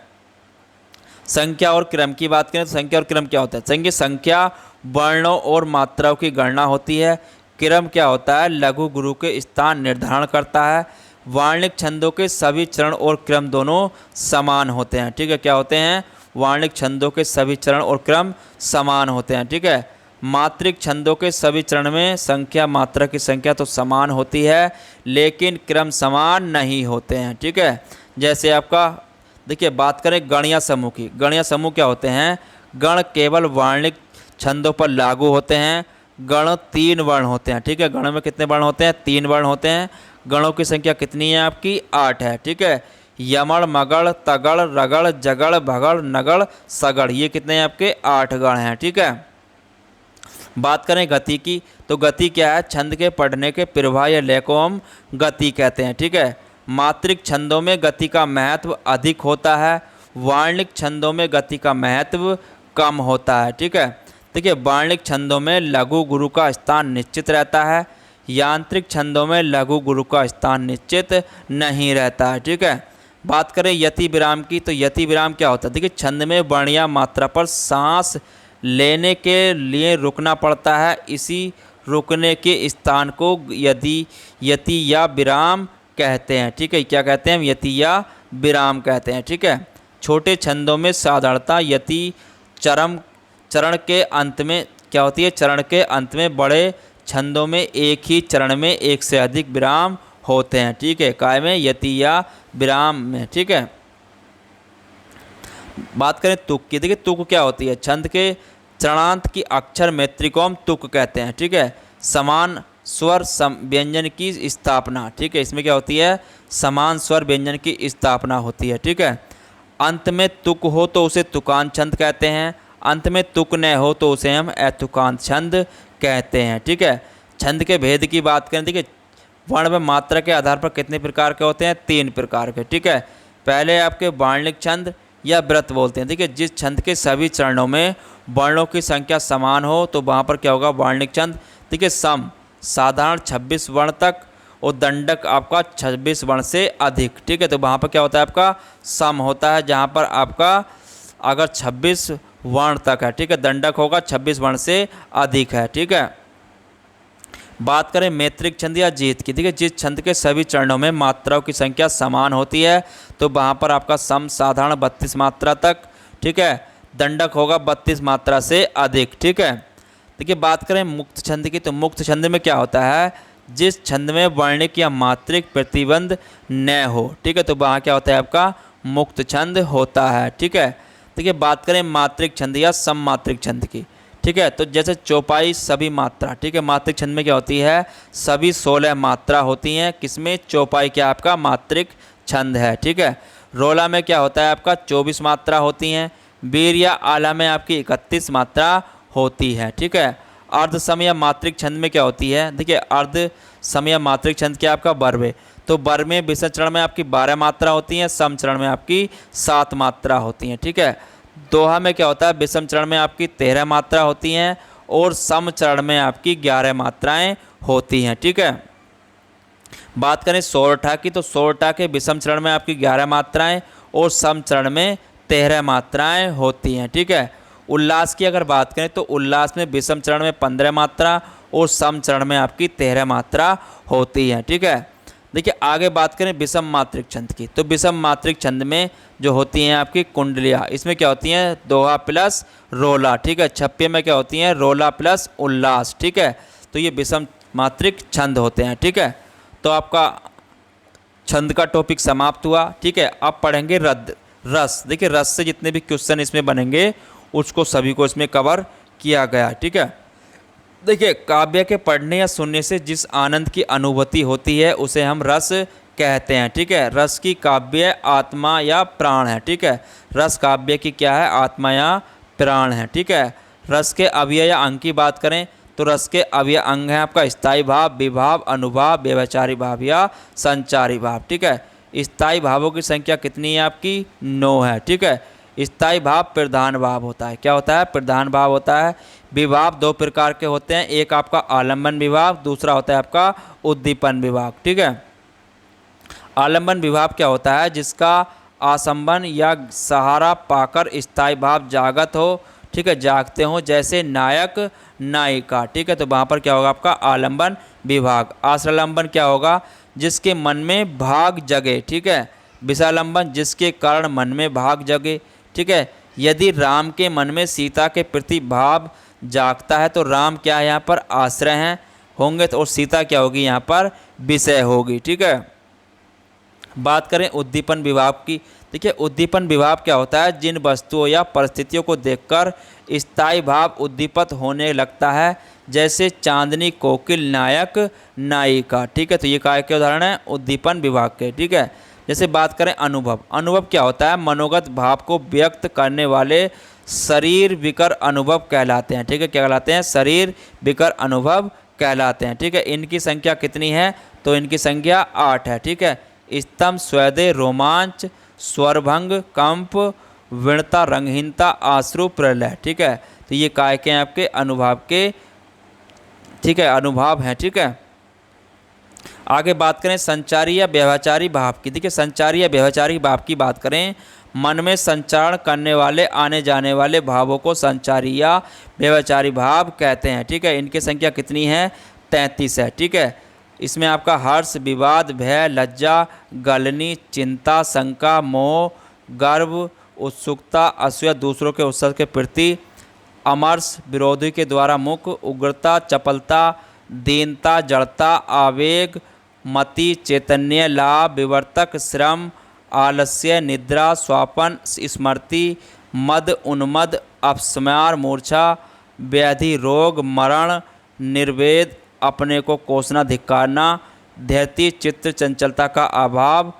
संख्या और क्रम की बात करें तो संख्या और क्रम क्या होता है, संख्या वर्णों और मात्राओं की गणना होती है। क्रम क्या होता है, लघु गुरु के स्थान निर्धारण करता है। वार्णिक छंदों के सभी चरण और क्रम दोनों समान होते हैं। ठीक है, क्या होते हैं, वार्णिक छंदों के सभी चरण और क्रम समान होते हैं। ठीक है, मात्रिक छंदों के सभी चरण में संख्या, मात्रा की संख्या तो समान होती है लेकिन क्रम समान नहीं होते हैं। ठीक है, जैसे आपका देखिए बात करें गण या समूह की। गण या समूह क्या होते हैं, गण केवल वार्णिक छंदों पर लागू होते हैं, गण 3 वर्ण होते हैं, ठीक है। गण में कितने वर्ण होते हैं? 3 वर्ण होते हैं। गणों की संख्या कितनी है आपकी? 8 है, ठीक है। यमण, मगड़, तगड़, रगड़, जगड़, भगड़, नगड़, सगड़, ये कितने हैं आपके? 8 गण हैं, ठीक है। बात करें गति की, तो गति क्या है? छंद के पढ़ने के प्रवाह या लय को हम गति कहते हैं, ठीक है। मात्रिक छंदों में गति का महत्व अधिक होता है, वार्णिक छंदों में गति का महत्व कम होता है, ठीक है। देखिए, वार्णिक छंदों में लघु गुरु का स्थान निश्चित रहता है, यांत्रिक छंदों में लघु गुरु का स्थान निश्चित नहीं रहता है, ठीक है। बात करें यति विराम की, तो यति विराम क्या होता है? देखिए, छंद में वर्ण या मात्रा पर सांस लेने के लिए रुकना पड़ता है, इसी रुकने के स्थान को यति या विराम कहते हैं, ठीक है। क्या कहते हैं? यति या विराम कहते हैं, ठीक है। छोटे छंदों में साधारणतः यति चरण के अंत में क्या होती है? चरण के अंत में। बड़े छंदों में एक ही चरण में एक से अधिक विराम होते हैं, ठीक है। काय में? यति या विराम में, ठीक है। बात करें तुक की, देखिए तुक क्या होती है? छंद के चरणांत की अक्षर मैत्री को हम तुक कहते हैं, ठीक है। समान स्वर व्यंजन की स्थापना, ठीक है। इसमें क्या होती है? समान स्वर व्यंजन की स्थापना होती है, ठीक है। अंत में तुक हो तो उसे तुकांत छंद कहते हैं, अंत में तुक न हो तो उसे हम अतुकांत छंद कहते हैं, ठीक है। छंद के भेद की बात करें, देखिए वर्ण व मात्रा के आधार पर कितने प्रकार के होते हैं? 3 प्रकार के, ठीक है। पहले आपके वार्णिक छंद या व्रत बोलते हैं, देखिए जिस छंद के सभी चरणों में वर्णों की संख्या समान हो तो वहाँ पर क्या होगा? वार्णिक छंद। देखिए सम साधारण 26 वर्ण तक और दंडक आपका 26 वर्ण से अधिक, ठीक है। तो वहाँ पर क्या होता है? आपका सम होता है, जहाँ पर आपका अगर 26 वर्ण तक है, ठीक है। दंडक होगा 26 वर्ण से अधिक है, ठीक है। बात करें मैत्रिक छंद या जीत की, देखिए जिस छंद के सभी चरणों में मात्राओं की संख्या समान होती है तो वहाँ पर आपका सम साधारण 32 मात्रा तक, ठीक है। दंडक होगा 32 मात्रा से अधिक, ठीक है। देखिए बात करें मुक्त छंद की, तो मुक्त छंद में क्या होता है? जिस छंद में वर्णिक या मात्रिक प्रतिबंध न हो, ठीक है, तो वहाँ क्या होता है? आपका मुक्त छंद होता है, ठीक है। देखिए बात करें मात्रिक छंद या सममात्रिक छंद की, ठीक है, तो जैसे चौपाई सभी मात्रा, ठीक है। मात्रिक छंद में क्या होती है? सभी 16 मात्रा होती हैं, किसमें? चौपाई क्या आपका मात्रिक छंद है, ठीक है। रोला में क्या होता है? आपका 24 मात्रा होती हैं। वीर या आला में आपकी 31 मात्रा होती है, ठीक है। अर्ध सम या मात्रिक छंद में क्या होती है? देखिए अर्ध सम या मात्रिक छंद क्या आपका? बर्वे, तो बर में विषम चरण में आपकी 12 मात्रा होती हैं, सम चरण में आपकी 7 मात्रा होती हैं, ठीक है। दोहा में क्या होता है? विषम चरण में आपकी 13 मात्रा होती हैं और सम चरण में आपकी 11 मात्राएं होती हैं, ठीक है। बात करें सोरठा की, तो सोरठा के विषम चरण में आपकी 11 मात्राएं और सम चरण में 13 मात्राएं होती हैं, ठीक है। उल्लास की अगर बात करें तो उल्लास में विषम चरण में 15 मात्रा और सम चरण में आपकी 13 मात्रा होती है, ठीक है। देखिए आगे बात करें विषम मात्रिक छंद की, तो विषम मात्रिक छंद में जो होती हैं आपकी कुंडलियाँ, इसमें क्या होती हैं? दोहा प्लस रोला, ठीक है। छप्पे में क्या होती हैं? रोला प्लस उल्लास, ठीक है। तो ये विषम मात्रिक छंद होते हैं, ठीक है। तो आपका छंद का टॉपिक समाप्त हुआ, ठीक है। अब पढ़ेंगे रस। देखिए रस से जितने भी क्वेश्चन इसमें बनेंगे उसको सभी को इसमें कवर किया गया, ठीक है। देखिए काव्य के पढ़ने या सुनने से जिस आनंद की अनुभूति होती है उसे हम रस कहते हैं, ठीक है। रस की काव्य आत्मा या प्राण है, ठीक है। रस काव्य की क्या है? आत्मा या प्राण है, ठीक है। रस के अवयव या अंग की बात करें तो रस के अवयव अंग हैं आपका स्थायी भाव, विभाव, अनुभाव, व्यवचारी भाव या संचारी भाव, ठीक है। स्थायी भावों की संख्या कितनी है आपकी? 9 है, ठीक है। स्थायी भाव प्रधान भाव होता है, क्या होता है? प्रधान भाव होता है। विभाव 2 प्रकार के होते हैं, एक आपका आलम्बन विभाव, दूसरा होता है आपका उद्दीपन विभाग, ठीक है। आलम्बन विभाव क्या होता है? जिसका आसंबन या सहारा पाकर स्थायी भाव जागत हो, ठीक है, जागते हो, जैसे नायक नायिका, ठीक है। तो वहाँ पर क्या होगा? आपका आलम्बन विभाग। आश्रलंबन क्या होगा? जिसके मन में भाग जगे, ठीक है। विषालंबन जिसके कारण मन में भाग जगे, ठीक है। यदि राम के मन में सीता के प्रति भाव जागता है तो राम क्या है? यहाँ पर आश्रय हैं होंगे तो, और सीता क्या होगी? यहाँ पर विषय होगी, ठीक है। बात करें उद्दीपन विभाव की, देखिए उद्दीपन विभाव क्या होता है? जिन वस्तुओं या परिस्थितियों को देखकर स्थायी भाव उद्दीपित होने लगता है, जैसे चांदनी, कोकिल, नायक, नायिका। ठीक है, तो ये काय के उदाहरण है उद्दीपन विभाग के। ठीक है, जैसे बात करें अनुभव, अनुभव क्या होता है? मनोगत भाव को व्यक्त करने वाले शरीर विकर अनुभव कहलाते हैं। ठीक है, क्या कहलाते हैं? शरीर विकर अनुभव कहलाते हैं। ठीक है, इनकी संख्या कितनी है? तो इनकी संख्या 8 है। ठीक है, स्तंभ, स्वेदे, रोमांच, स्वरभंग, कंप, विणता, रंगहीनता, आश्रु, प्रलय। ठीक है, तो ये काय के हैं? आपके अनुभव के। ठीक है, अनुभव हैं। ठीक है, आगे बात करें संचारी या व्यभिचारी भाव की। देखिए, संचारी या व्यभिचारी भाव की बात करें, मन में संचारण करने वाले आने जाने वाले भावों को संचारी या व्यभिचारी भाव कहते हैं। ठीक है, इनकी संख्या कितनी है? 33 है। ठीक है, इसमें आपका हर्ष, विवाद, भय, लज्जा, गलनी, चिंता, शंका, मोह, गर्व, उत्सुकता, असूया, दूसरों के उत्सव के प्रति, अमर्ष, विरोधी के द्वारा मुख, उग्रता, चपलता, दीनता, जड़ता, आवेग, मति, चैतन्य, लाभ, विवर्तक, श्रम, आलस्य, निद्रा, स्वापन, स्मृति, मद, उन्मद, अपस्मार, मूर्छा, व्याधि, रोग, मरण, निर्वेद, अपने को कोसना, धिक्कारना, धैर्य, चित्त, चंचलता का अभाव।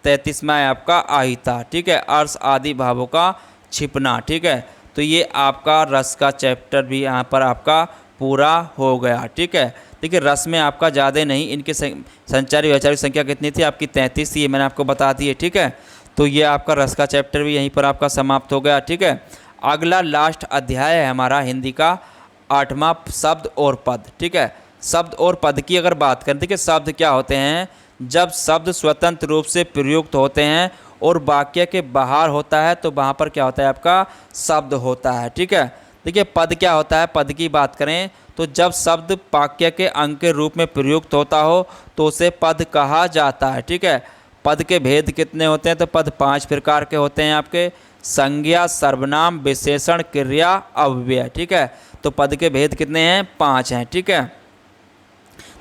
33वां है आपका आहिता। ठीक है, अर्श आदि भावों का छिपना। ठीक है, तो ये आपका रस का चैप्टर भी यहाँ पर आपका पूरा हो गया। ठीक है, देखिए रस में आपका ज़्यादा नहीं, इनके संचारी व्यभिचारी संख्या कितनी थी? आपकी 33 थी, ये मैंने आपको बता दी है। ठीक है, तो ये आपका रस का चैप्टर भी यहीं पर आपका समाप्त हो गया। ठीक है, अगला लास्ट अध्याय है हमारा हिंदी का 8वां, शब्द और पद। ठीक है, शब्द और पद की अगर बात करें, देखिए शब्द क्या होते हैं? जब शब्द स्वतंत्र रूप से प्रयुक्त होते हैं और वाक्य के बाहर होता है तो वहाँ पर क्या होता है? आपका शब्द होता है। ठीक है, देखिए पद क्या होता है? पद की बात करें तो जब शब्द वाक्य के अंग के रूप में प्रयुक्त होता हो तो उसे पद कहा जाता है। ठीक है, पद के भेद कितने होते हैं? तो पद 5 प्रकार के होते हैं आपके, संज्ञा, सर्वनाम, विशेषण, क्रिया, अव्यय। ठीक है, तो पद के भेद कितने हैं? 5 हैं। ठीक है,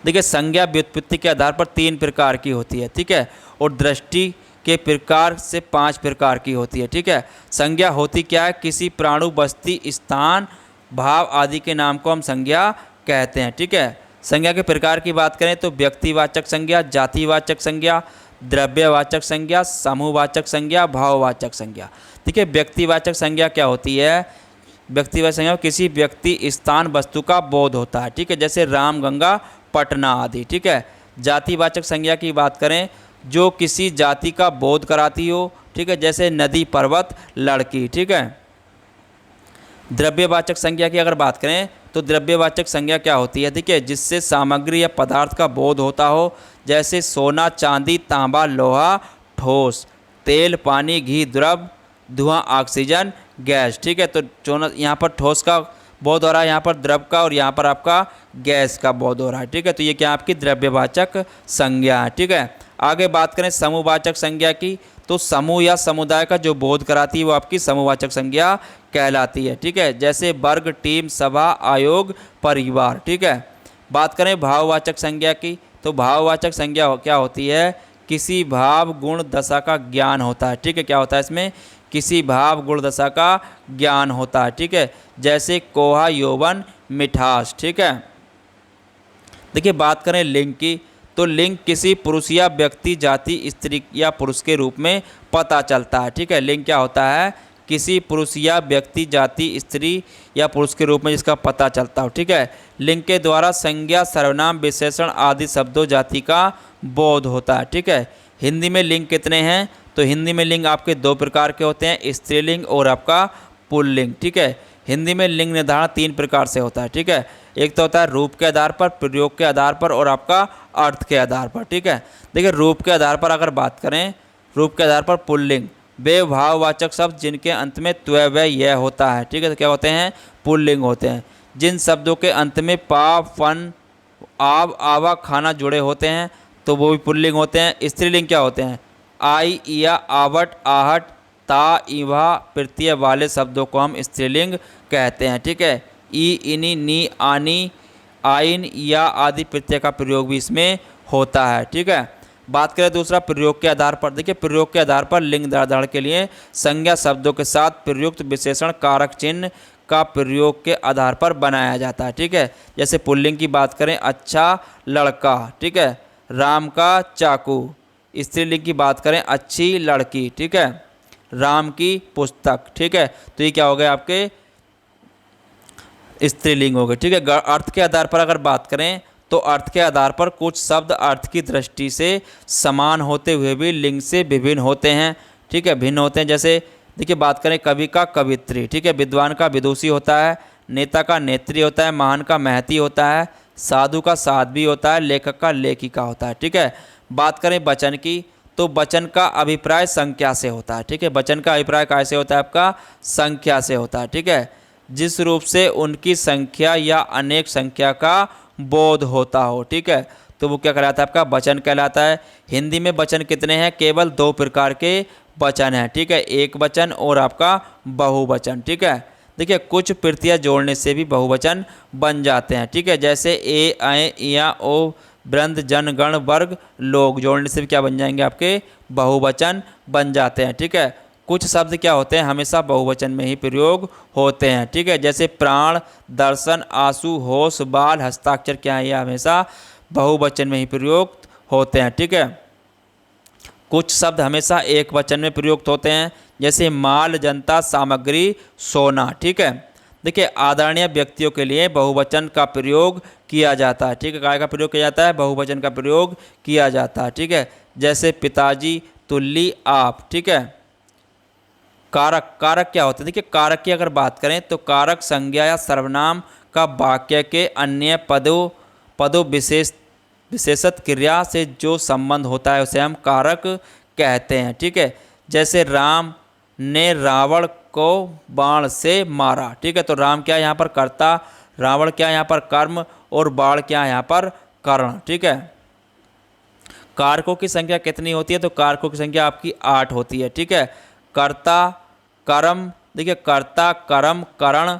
देखिए संज्ञा व्युत्पत्ति के आधार पर 3 प्रकार की होती है। ठीक है, और दृष्टि के प्रकार से 5 प्रकार की होती है। ठीक है, संज्ञा होती क्या है? किसी प्राणु, बस्ती, स्थान, भाव आदि के नाम को हम संज्ञा कहते हैं। ठीक है, संज्ञा के प्रकार की बात करें तो व्यक्तिवाचक संज्ञा, जातिवाचक संज्ञा, द्रव्यवाचक संज्ञा, समूहवाचक संज्ञा, भाववाचक संज्ञा। ठीक है, व्यक्तिवाचक संज्ञा क्या होती है? व्यक्तिवाचक संज्ञा किसी व्यक्ति, स्थान, वस्तु का बोध होता है। ठीक है, जैसे राम, गंगा, पटना आदि। ठीक है, जातिवाचक संज्ञा की बात करें जो किसी जाति का बोध कराती हो। ठीक है, जैसे नदी, पर्वत, लड़की। ठीक है, द्रव्यवाचक संज्ञा की अगर बात करें तो द्रव्यवाचक संज्ञा क्या होती है? देखिए जिससे सामग्री या पदार्थ का बोध होता हो, जैसे सोना, चांदी, तांबा, लोहा, ठोस, तेल, पानी, घी, द्रव, धुआं, ऑक्सीजन, गैस। ठीक है, तो यहाँ पर ठोस का बोध हो रहा है, यहाँ पर द्रव का, और यहाँ पर आपका गैस का बोध हो रहा है। ठीक है, तो ये क्या आपकी द्रव्यवाचक संज्ञा है। ठीक है, आगे बात करें समूहवाचक संज्ञा की तो समूह या समुदाय का जो बोध कराती है वो आपकी समूहवाचक संज्ञा कहलाती है। ठीक है, जैसे वर्ग, टीम, सभा, आयोग, परिवार। ठीक है, बात करें भाववाचक संज्ञा की तो भाववाचक संज्ञा क्या होती है? किसी भाव, गुण, दशा का ज्ञान होता है। ठीक है, क्या होता है इसमें? किसी भाव, गुण, दशा का ज्ञान होता है। ठीक है, जैसे कोहा, यौवन, मिठास। ठीक है, देखिए बात करें लिंग की तो लिंग किसी पुरुष या व्यक्ति, जाति, स्त्री या पुरुष के रूप में पता चलता है। ठीक है, लिंग क्या होता है? किसी पुरुष या व्यक्ति, जाति, स्त्री या पुरुष के रूप में जिसका पता चलता हो। ठीक है, लिंग के द्वारा संज्ञा, सर्वनाम, विशेषण आदि शब्दों, जाति का बोध होता है। ठीक है, हिंदी में लिंग कितने हैं? तो हिंदी में लिंग आपके 2 प्रकार के होते हैं, स्त्रीलिंग और आपका पुल्लिंग। ठीक है, हिंदी में लिंग निर्धारण 3 प्रकार से होता है। ठीक है, एक तो होता है रूप के आधार पर, प्रयोग के आधार पर और आपका अर्थ के आधार पर। ठीक है, देखिए रूप के आधार पर अगर बात करें, रूप के आधार पर पुल्लिंग वे भाववाचक शब्द जिनके अंत में त्वय व यह होता है। ठीक है, तो क्या होते हैं? पुल्लिंग होते हैं। जिन शब्दों के अंत में पा, फन, आव, आवा, खाना जुड़े होते हैं तो वो भी पुल्लिंग होते हैं। स्त्रीलिंग क्या होते हैं? आई, इया, आवट, आहट, ता, इवा प्रत्यय वाले शब्दों को हम स्त्रीलिंग कहते हैं। ठीक है, ई, इनी, नी, आनी, आइन, या आदि प्रत्यय का प्रयोग भी इसमें होता है। ठीक है, बात करें दूसरा प्रयोग के आधार पर। देखिए प्रयोग के आधार पर लिंग निर्धारण के लिए संज्ञा शब्दों के साथ प्रयुक्त विशेषण, कारक चिन्ह, का प्रयोग के आधार पर बनाया जाता है, ठीक है। जैसे पुल्लिंग की बात करें, अच्छा लड़का, ठीक है, राम का चाकू। स्त्रीलिंग की बात करें, अच्छी लड़की, ठीक है, राम की पुस्तक, ठीक है। तो ये क्या हो गए आपके स्त्रीलिंग हो गए, ठीक है। अर्थ के आधार पर अगर बात करें तो अर्थ के आधार पर कुछ शब्द अर्थ की दृष्टि से समान होते हुए भी लिंग से विभिन्न होते हैं, ठीक है, भिन्न होते हैं। जैसे देखिए बात करें कवि का कवित्री, ठीक है, विद्वान का विदुषी होता है, नेता का नेत्री होता है, महान का महती होता है, साधु का साध्वी होता है, लेखक का लेखिका होता है, ठीक है। बात करें वचन की तो वचन का अभिप्राय संख्या से होता है, ठीक है। वचन का अभिप्राय कैसे होता है आपका? संख्या से होता है, ठीक है। जिस रूप से उनकी संख्या या अनेक संख्या का बोध होता हो, ठीक है, तो वो क्या कहलाता है? आपका वचन कहलाता है। हिंदी में वचन कितने हैं? केवल 2 प्रकार के वचन हैं, ठीक है, एक वचन और आपका बहुवचन, ठीक है। देखिए कुछ प्रत्यय जोड़ने से भी बहुवचन बन जाते हैं, ठीक है। जैसे ए, ऐ, या, ओ, वृंद, जन, गण, वर्ग, लोग जोड़ने से भी क्या बन जाएंगे? आपके बहुवचन बन जाते हैं, ठीक है। कुछ शब्द क्या होते हैं? हमेशा बहुवचन में ही प्रयोग होते हैं, ठीक है। जैसे प्राण, दर्शन, आंसू, होश, बाल, हस्ताक्षर, क्या है? ये हमेशा बहुवचन में ही प्रयोग होते हैं, ठीक है। कुछ शब्द हमेशा एक वचन में प्रयुक्त होते हैं, जैसे माल, जनता, सामग्री, सोना, ठीक है। देखिए आदरणीय व्यक्तियों के लिए बहुवचन का प्रयोग किया जाता है, ठीक है। काय का प्रयोग किया जाता है? बहुवचन का प्रयोग किया जाता है, ठीक है। जैसे पिताजी, तुल्ली, आप, ठीक है। कारक, कारक क्या होते हैं? देखिए कारक की अगर बात करें तो कारक संज्ञा या सर्वनाम का वाक्य के अन्य पदों विशेषत क्रिया से जो संबंध होता है उसे हम कारक कहते हैं, ठीक है। जैसे राम ने रावण को बाण से मारा, ठीक है। तो राम क्या है यहाँ पर? कर्ता, रावण क्या है यहाँ पर? कर्म, और बाण क्या है यहाँ पर? कर्ण, ठीक है। कारकों की संख्या कितनी होती है? तो कारकों की संख्या आपकी 8 होती है, ठीक है। कर्ता, कर्म, देखिए कर्ता, कर्म, करण,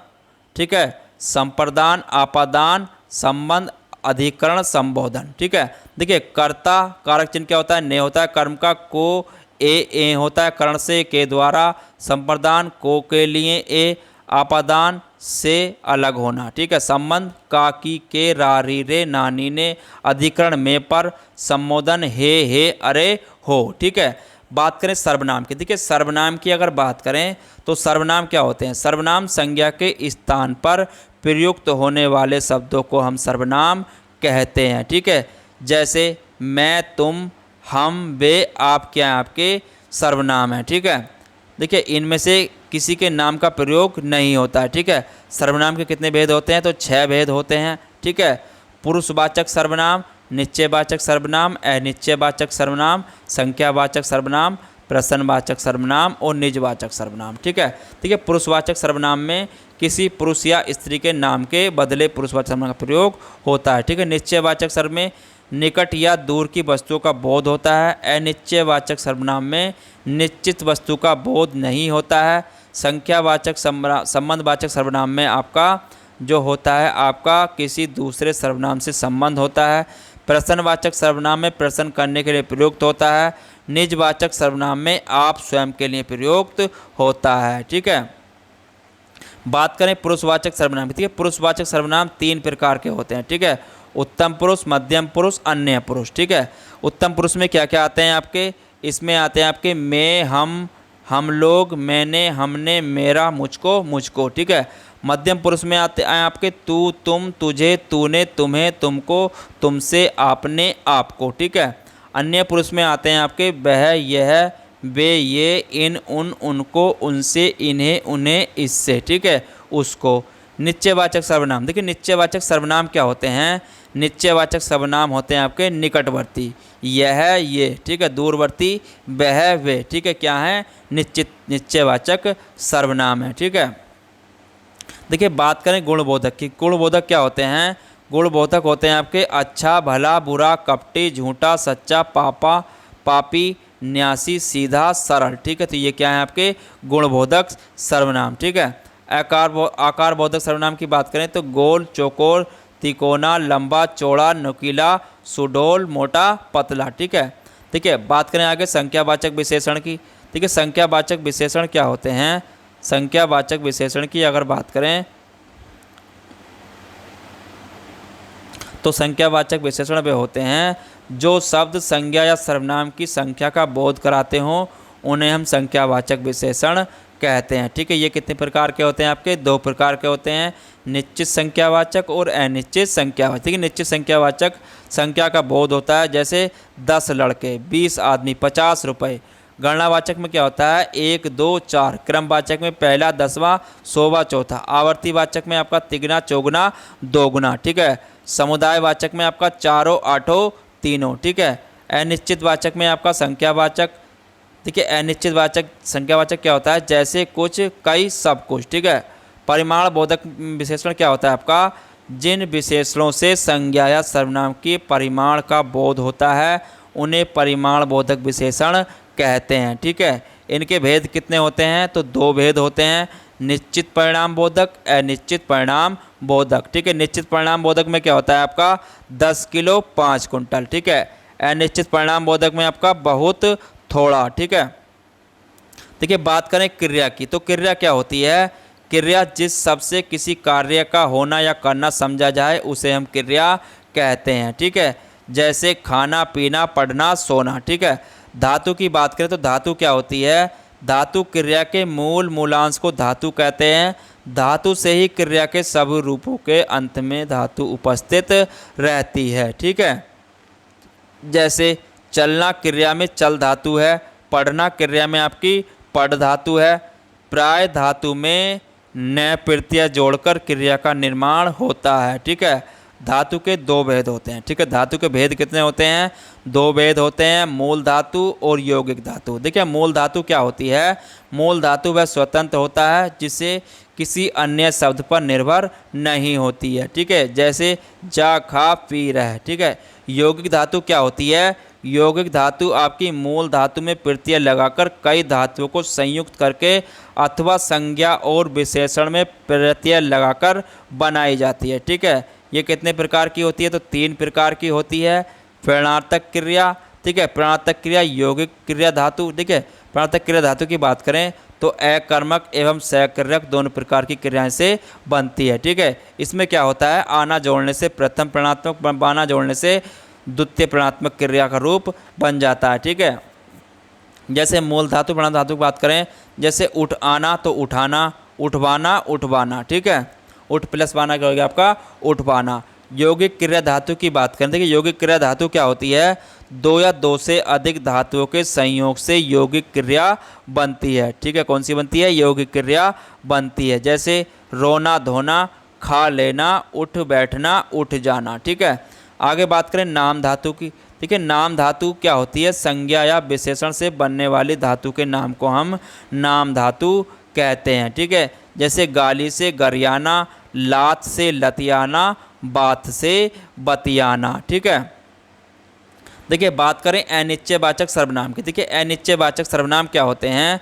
ठीक है, संप्रदान, आपादान, संबंध, अधिकरण, संबोधन, ठीक है। देखिए कर्ता कारक चिन्ह क्या होता है? ने होता है। कर्म का को ए होता है, करण से के द्वारा, संप्रदान को के लिए ए, आपादान से अलग होना, ठीक है, संबंध का की के रा री रे नानी ने, अधिकरण में पर, संबोधन हे अरे हो, ठीक है। बात करें सर्वनाम की, देखिए सर्वनाम की अगर बात करें तो सर्वनाम क्या होते हैं? सर्वनाम संज्ञा के स्थान पर प्रयुक्त होने वाले शब्दों को हम सर्वनाम कहते हैं, ठीक है। जैसे मैं, तुम, हम, वे, आप, क्या है? आपके सर्वनाम है, ठीक है। देखिए इनमें से किसी के नाम का प्रयोग नहीं होता है, ठीक है। सर्वनाम के कितने भेद होते हैं? तो 6 भेद होते हैं, ठीक है। पुरुषवाचक सर्वनाम, निश्चयवाचक सर्वनाम, अनिश्चयवाचक सर्वनाम, संख्यावाचक सर्वनाम, प्रश्नवाचक सर्वनाम और निजवाचक सर्वनाम, ठीक है। ठीक है, पुरुषवाचक सर्वनाम में किसी पुरुष या स्त्री के नाम के बदले पुरुषवाचक सर्वनाम का प्रयोग होता है, ठीक है। निश्चयवाचक सर्व में निकट या दूर की वस्तुओं का बोध होता है। अनिश्चयवाचक सर्वनाम में निश्चित वस्तु का बोध नहीं होता है। संख्यावाचक संबंधवाचक सर्वनाम में आपका जो होता है आपका किसी दूसरे सर्वनाम से संबंध होता है। प्रश्नवाचक सर्वनाम में प्रश्न करने के लिए प्रयुक्त होता है। निजवाचक सर्वनाम में आप स्वयं के लिए प्रयुक्त होता है, ठीक है। बात करें पुरुषवाचक सर्वनाम की, ठीक है। पुरुषवाचक सर्वनाम 3 प्रकार के होते हैं, ठीक है। उत्तम पुरुष, मध्यम पुरुष, अन्य पुरुष, ठीक है। उत्तम पुरुष में क्या क्या आते हैं आपके? इसमें आते हैं आपके मैं, हम लोग, मैंने, हमने, मेरा, मुझको, मुझको, ठीक है। मध्यम पुरुष में आते हैं आपके तू, तुम, तुझे, तूने, तुम्हें, तुमको, तुमसे, आपने, आपको, ठीक है। अन्य पुरुष में आते हैं आपके वह, यह, वे, ये, इन, उन, उनको, उनसे, इन्हें, उन्हें, इससे, ठीक है, उसको। निश्चयवाचक सर्वनाम, देखिए निश्चयवाचक सर्वनाम क्या होते हैं? निश्चयवाचक सर्वनाम होते हैं आपके निकटवर्ती, यह, ये, ठीक है, दूरवर्ती, वह, वे, ठीक है, क्या है? निश्चयवाचक सर्वनाम है, ठीक है। देखिए बात करें गुणबोधक की, गुणबोधक क्या होते हैं? गुणबोधक होते हैं आपके अच्छा, भला, बुरा, कपटी, झूठा, सच्चा, पापा, पापी, न्यासी, सीधा, सरल, ठीक है। तो ये क्या है आपके गुणबोधक सर्वनाम, ठीक है। आकार बोधक सर्वनाम की बात करें तो गोल, चौकोर, तिकोना, लंबा, चौड़ा, नुकीला, सुडौल, मोटा, पतला, ठीक है। ठीक है, बात करें आगे संख्यावाचक विशेषण की, ठीक है। संख्यावाचक विशेषण क्या होते हैं? संख्यावाचक विशेषण की अगर बात करें तो संख्यावाचक विशेषण वे होते हैं जो शब्द, संज्ञा या सर्वनाम की संख्या का बोध कराते हों, उन्हें हम संख्यावाचक विशेषण कहते हैं। ठीक है, ये कितने प्रकार के होते हैं आपके? 2 प्रकार के होते हैं, निश्चित संख्यावाचक और अनिश्चित संख्यावाचक। ठीक है, निश्चित संख्यावाचक संख्या का बोध होता है, जैसे 10 लड़के, 20 आदमी, 50 रुपये। गणनावाचक में क्या होता है? 1, 2, 4। क्रमवाचक में पहला, 10वां, 100वां, चौथा। आवर्तीवाचक में आपका तिगुना, चौगुना, दोगुना। ठीक है, समुदायवाचक में आपका चारों, आठों, तीनों। ठीक है, अनिश्चितवाचक में आपका संख्यावाचक। देखिए, अनिश्चितवाचक संख्यावाचक क्या होता है? जैसे, कुछ, कई, सब कुछ। ठीक है, परिमाण बोधक विशेषण क्या होता है आपका? जिन विशेषणों से संज्ञा या सर्वनाम के परिमाण का बोध होता है उन्हें परिमाण बोधक विशेषण कहते हैं। ठीक है, इनके भेद कितने होते हैं? तो 2 भेद होते हैं, निश्चित परिणाम बोधक, अनिश्चित परिणाम बोधक। ठीक है, निश्चित परिणाम बोधक में क्या होता है आपका? 10 किलो, 5 कुंटल। ठीक है, अनिश्चित परिणाम बोधक में आपका बहुत थोड़ा। ठीक है, देखिए बात करें क्रिया की, तो क्रिया क्या होती है? क्रिया जिस शब्द से किसी कार्य का होना या करना समझा जाए उसे हम क्रिया कहते हैं। ठीक है, जैसे खाना, पीना, पढ़ना, सोना। ठीक है, धातु की बात करें तो धातु क्या होती है? धातु क्रिया के मूलांश को धातु कहते हैं। धातु से ही क्रिया के सब रूपों के अंत में धातु उपस्थित रहती है। ठीक है, जैसे चलना क्रिया में चल धातु है, पढ़ना क्रिया में आपकी पढ़ धातु है। प्राय धातु में न प्रत्यय जोड़कर क्रिया का निर्माण होता है। ठीक है, धातु के 2 भेद होते हैं। ठीक है, धातु के भेद कितने होते हैं? 2 भेद होते हैं, मूल धातु और यौगिक धातु। देखिए, मूल धातु क्या होती है? मूल धातु वह स्वतंत्र होता है जिसे किसी अन्य शब्द पर निर्भर नहीं होती है। ठीक है, जैसे जा, खा, पी, रह। ठीक है, यौगिक धातु क्या होती है? यौगिक धातु आपकी मूल धातु में प्रत्यय लगाकर कई धातुओं को संयुक्त करके अथवा संज्ञा और विशेषण में प्रत्यय लगाकर बनाई जाती है। ठीक है, ये कितने प्रकार की होती है? तो 3 प्रकार की होती है। प्रेरणार्थक क्रिया, ठीक है, प्रेरणार्थक क्रिया, यौगिक क्रिया धातु। ठीक है, प्रेरणार्थक क्रिया धातु की बात करें तो अकर्मक एवं सकर्मक दोनों प्रकार की क्रियाएं से बनती है। ठीक है, इसमें क्या होता है? आना जोड़ने से प्रथम प्रेरणात्मक, बाना जोड़ने से द्वितीय प्रेरणात्मक क्रिया का रूप बन जाता है। ठीक है, जैसे मूल धातु प्रेरणा धातु की बात करें, जैसे उठ आना तो उठाना, उठवाना, उठवाना। ठीक है, उठ प्लस वाना क्या हो गया आपका? उठवाना। यौगिक क्रिया धातु की बात करें, देखिए यौगिक क्रिया धातु क्या होती है? 2 या 2 से अधिक धातुओं के संयोग से यौगिक क्रिया बनती है। ठीक है, कौन सी बनती है? यौगिक क्रिया बनती है। जैसे रोना, धोना, खा लेना, उठ बैठना, उठ जाना। ठीक है, आगे बात करें नाम धातु की। ठीक है, नाम धातु क्या होती है? संज्ञा या विशेषण से बनने वाली धातु के नाम को हम नाम धातु कहते हैं। ठीक है, जैसे गाली से गरियाना, लात से लतियाना, बात से बतियाना। ठीक है, देखिए बात करें अनिश्चयवाचक सर्वनाम की। देखिए, अनिश्चयवाचक सर्वनाम क्या होते हैं?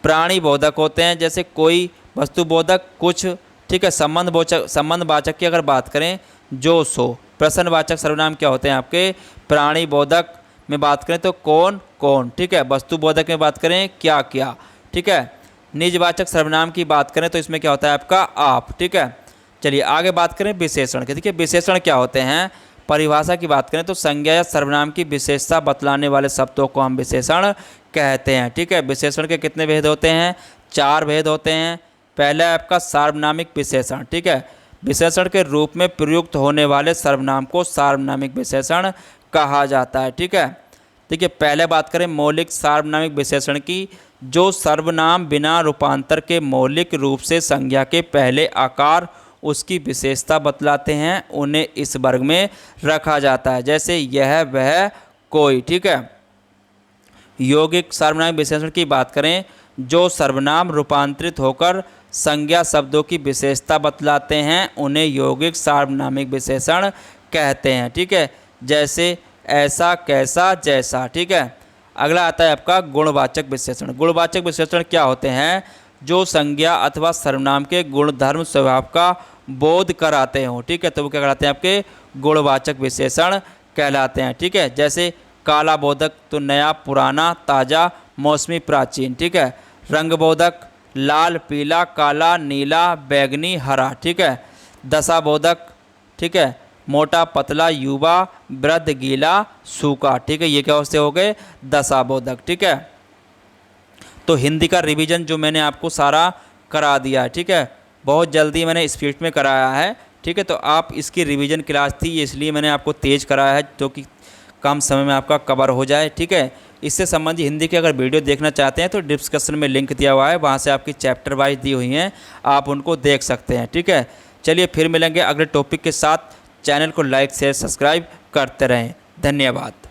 प्राणी बोधक होते हैं, जैसे कोई, वस्तु बोधक, कुछ। ठीक है, संबंधवाचक की अगर बात करें, जो, सो। प्रश्नवाचक सर्वनाम क्या होते हैं आपके? प्राणी बोधक में बात करें तो कौन, कौन। ठीक है, वस्तु बोधक में बात करें क्या, क्या। ठीक है, निजवाचक सर्वनाम की बात करें तो इसमें क्या होता है आपका? आप। ठीक है, चलिए आगे बात करें विशेषण की। देखिए, विशेषण क्या होते हैं? परिभाषा की बात करें तो संज्ञा या सर्वनाम की विशेषता बतलाने वाले शब्दों को हम विशेषण कहते हैं। ठीक है, विशेषण के कितने भेद होते हैं? 4 भेद होते हैं। पहला है आपका सार्वनामिक विशेषण। ठीक है, विशेषण के रूप में प्रयुक्त होने वाले सर्वनाम को सार्वनामिक विशेषण कहा जाता है। ठीक है, देखिए पहले बात करें मौलिक सार्वनामिक विशेषण की, जो सर्वनाम बिना रूपांतर के मौलिक रूप से संज्ञा के पहले आकार उसकी विशेषता बतलाते हैं, उन्हें इस वर्ग में रखा जाता है। जैसे यह, वह, कोई। ठीक है, यौगिक सार्वनामिक विशेषण की बात करें, जो सर्वनाम रूपांतरित होकर संज्ञा शब्दों की विशेषता बतलाते हैं, उन्हें यौगिक सार्वनामिक विशेषण कहते हैं। ठीक है, जैसे ऐसा, कैसा, जैसा। ठीक है, अगला आता है आपका गुणवाचक विशेषण। गुणवाचक विशेषण क्या होते हैं? जो संज्ञा अथवा सर्वनाम के गुण, धर्म, स्वभाव का बोध कराते हों। ठीक है, तो वो क्या कहलाते हैं? आपके गुणवाचक विशेषण कहलाते हैं। ठीक है, जैसे काला बोधक तो नया, पुराना, ताज़ा, मौसमी, प्राचीन। ठीक है, रंग बोधक लाल, पीला, काला, नीला, बैगनी, हरा। ठीक है। दशाबोधक, ठीक है, मोटा, पतला, युवा, वृद्ध, गीला, सूखा। ठीक है, ये क्या उससे हो गए? दशाबोधक। ठीक है। तो हिंदी का रिवीजन जो मैंने आपको सारा करा दिया है। ठीक है, बहुत जल्दी मैंने स्पीड में कराया है। ठीक है, तो आप इसकी रिवीजन क्लास थी इसलिए मैंने आपको तेज़ कराया है, जो कि कम समय में आपका कवर हो जाए। ठीक है। इससे संबंधित हिंदी की अगर वीडियो देखना चाहते हैं तो डिस्क्रिप्शन में लिंक दिया हुआ है, वहाँ से आपकी चैप्टर वाइज दी हुई हैं, आप उनको देख सकते हैं। ठीक है। चलिए फिर मिलेंगे अगले टॉपिक के साथ। चैनल को लाइक शेयर सब्सक्राइब करते रहें। धन्यवाद।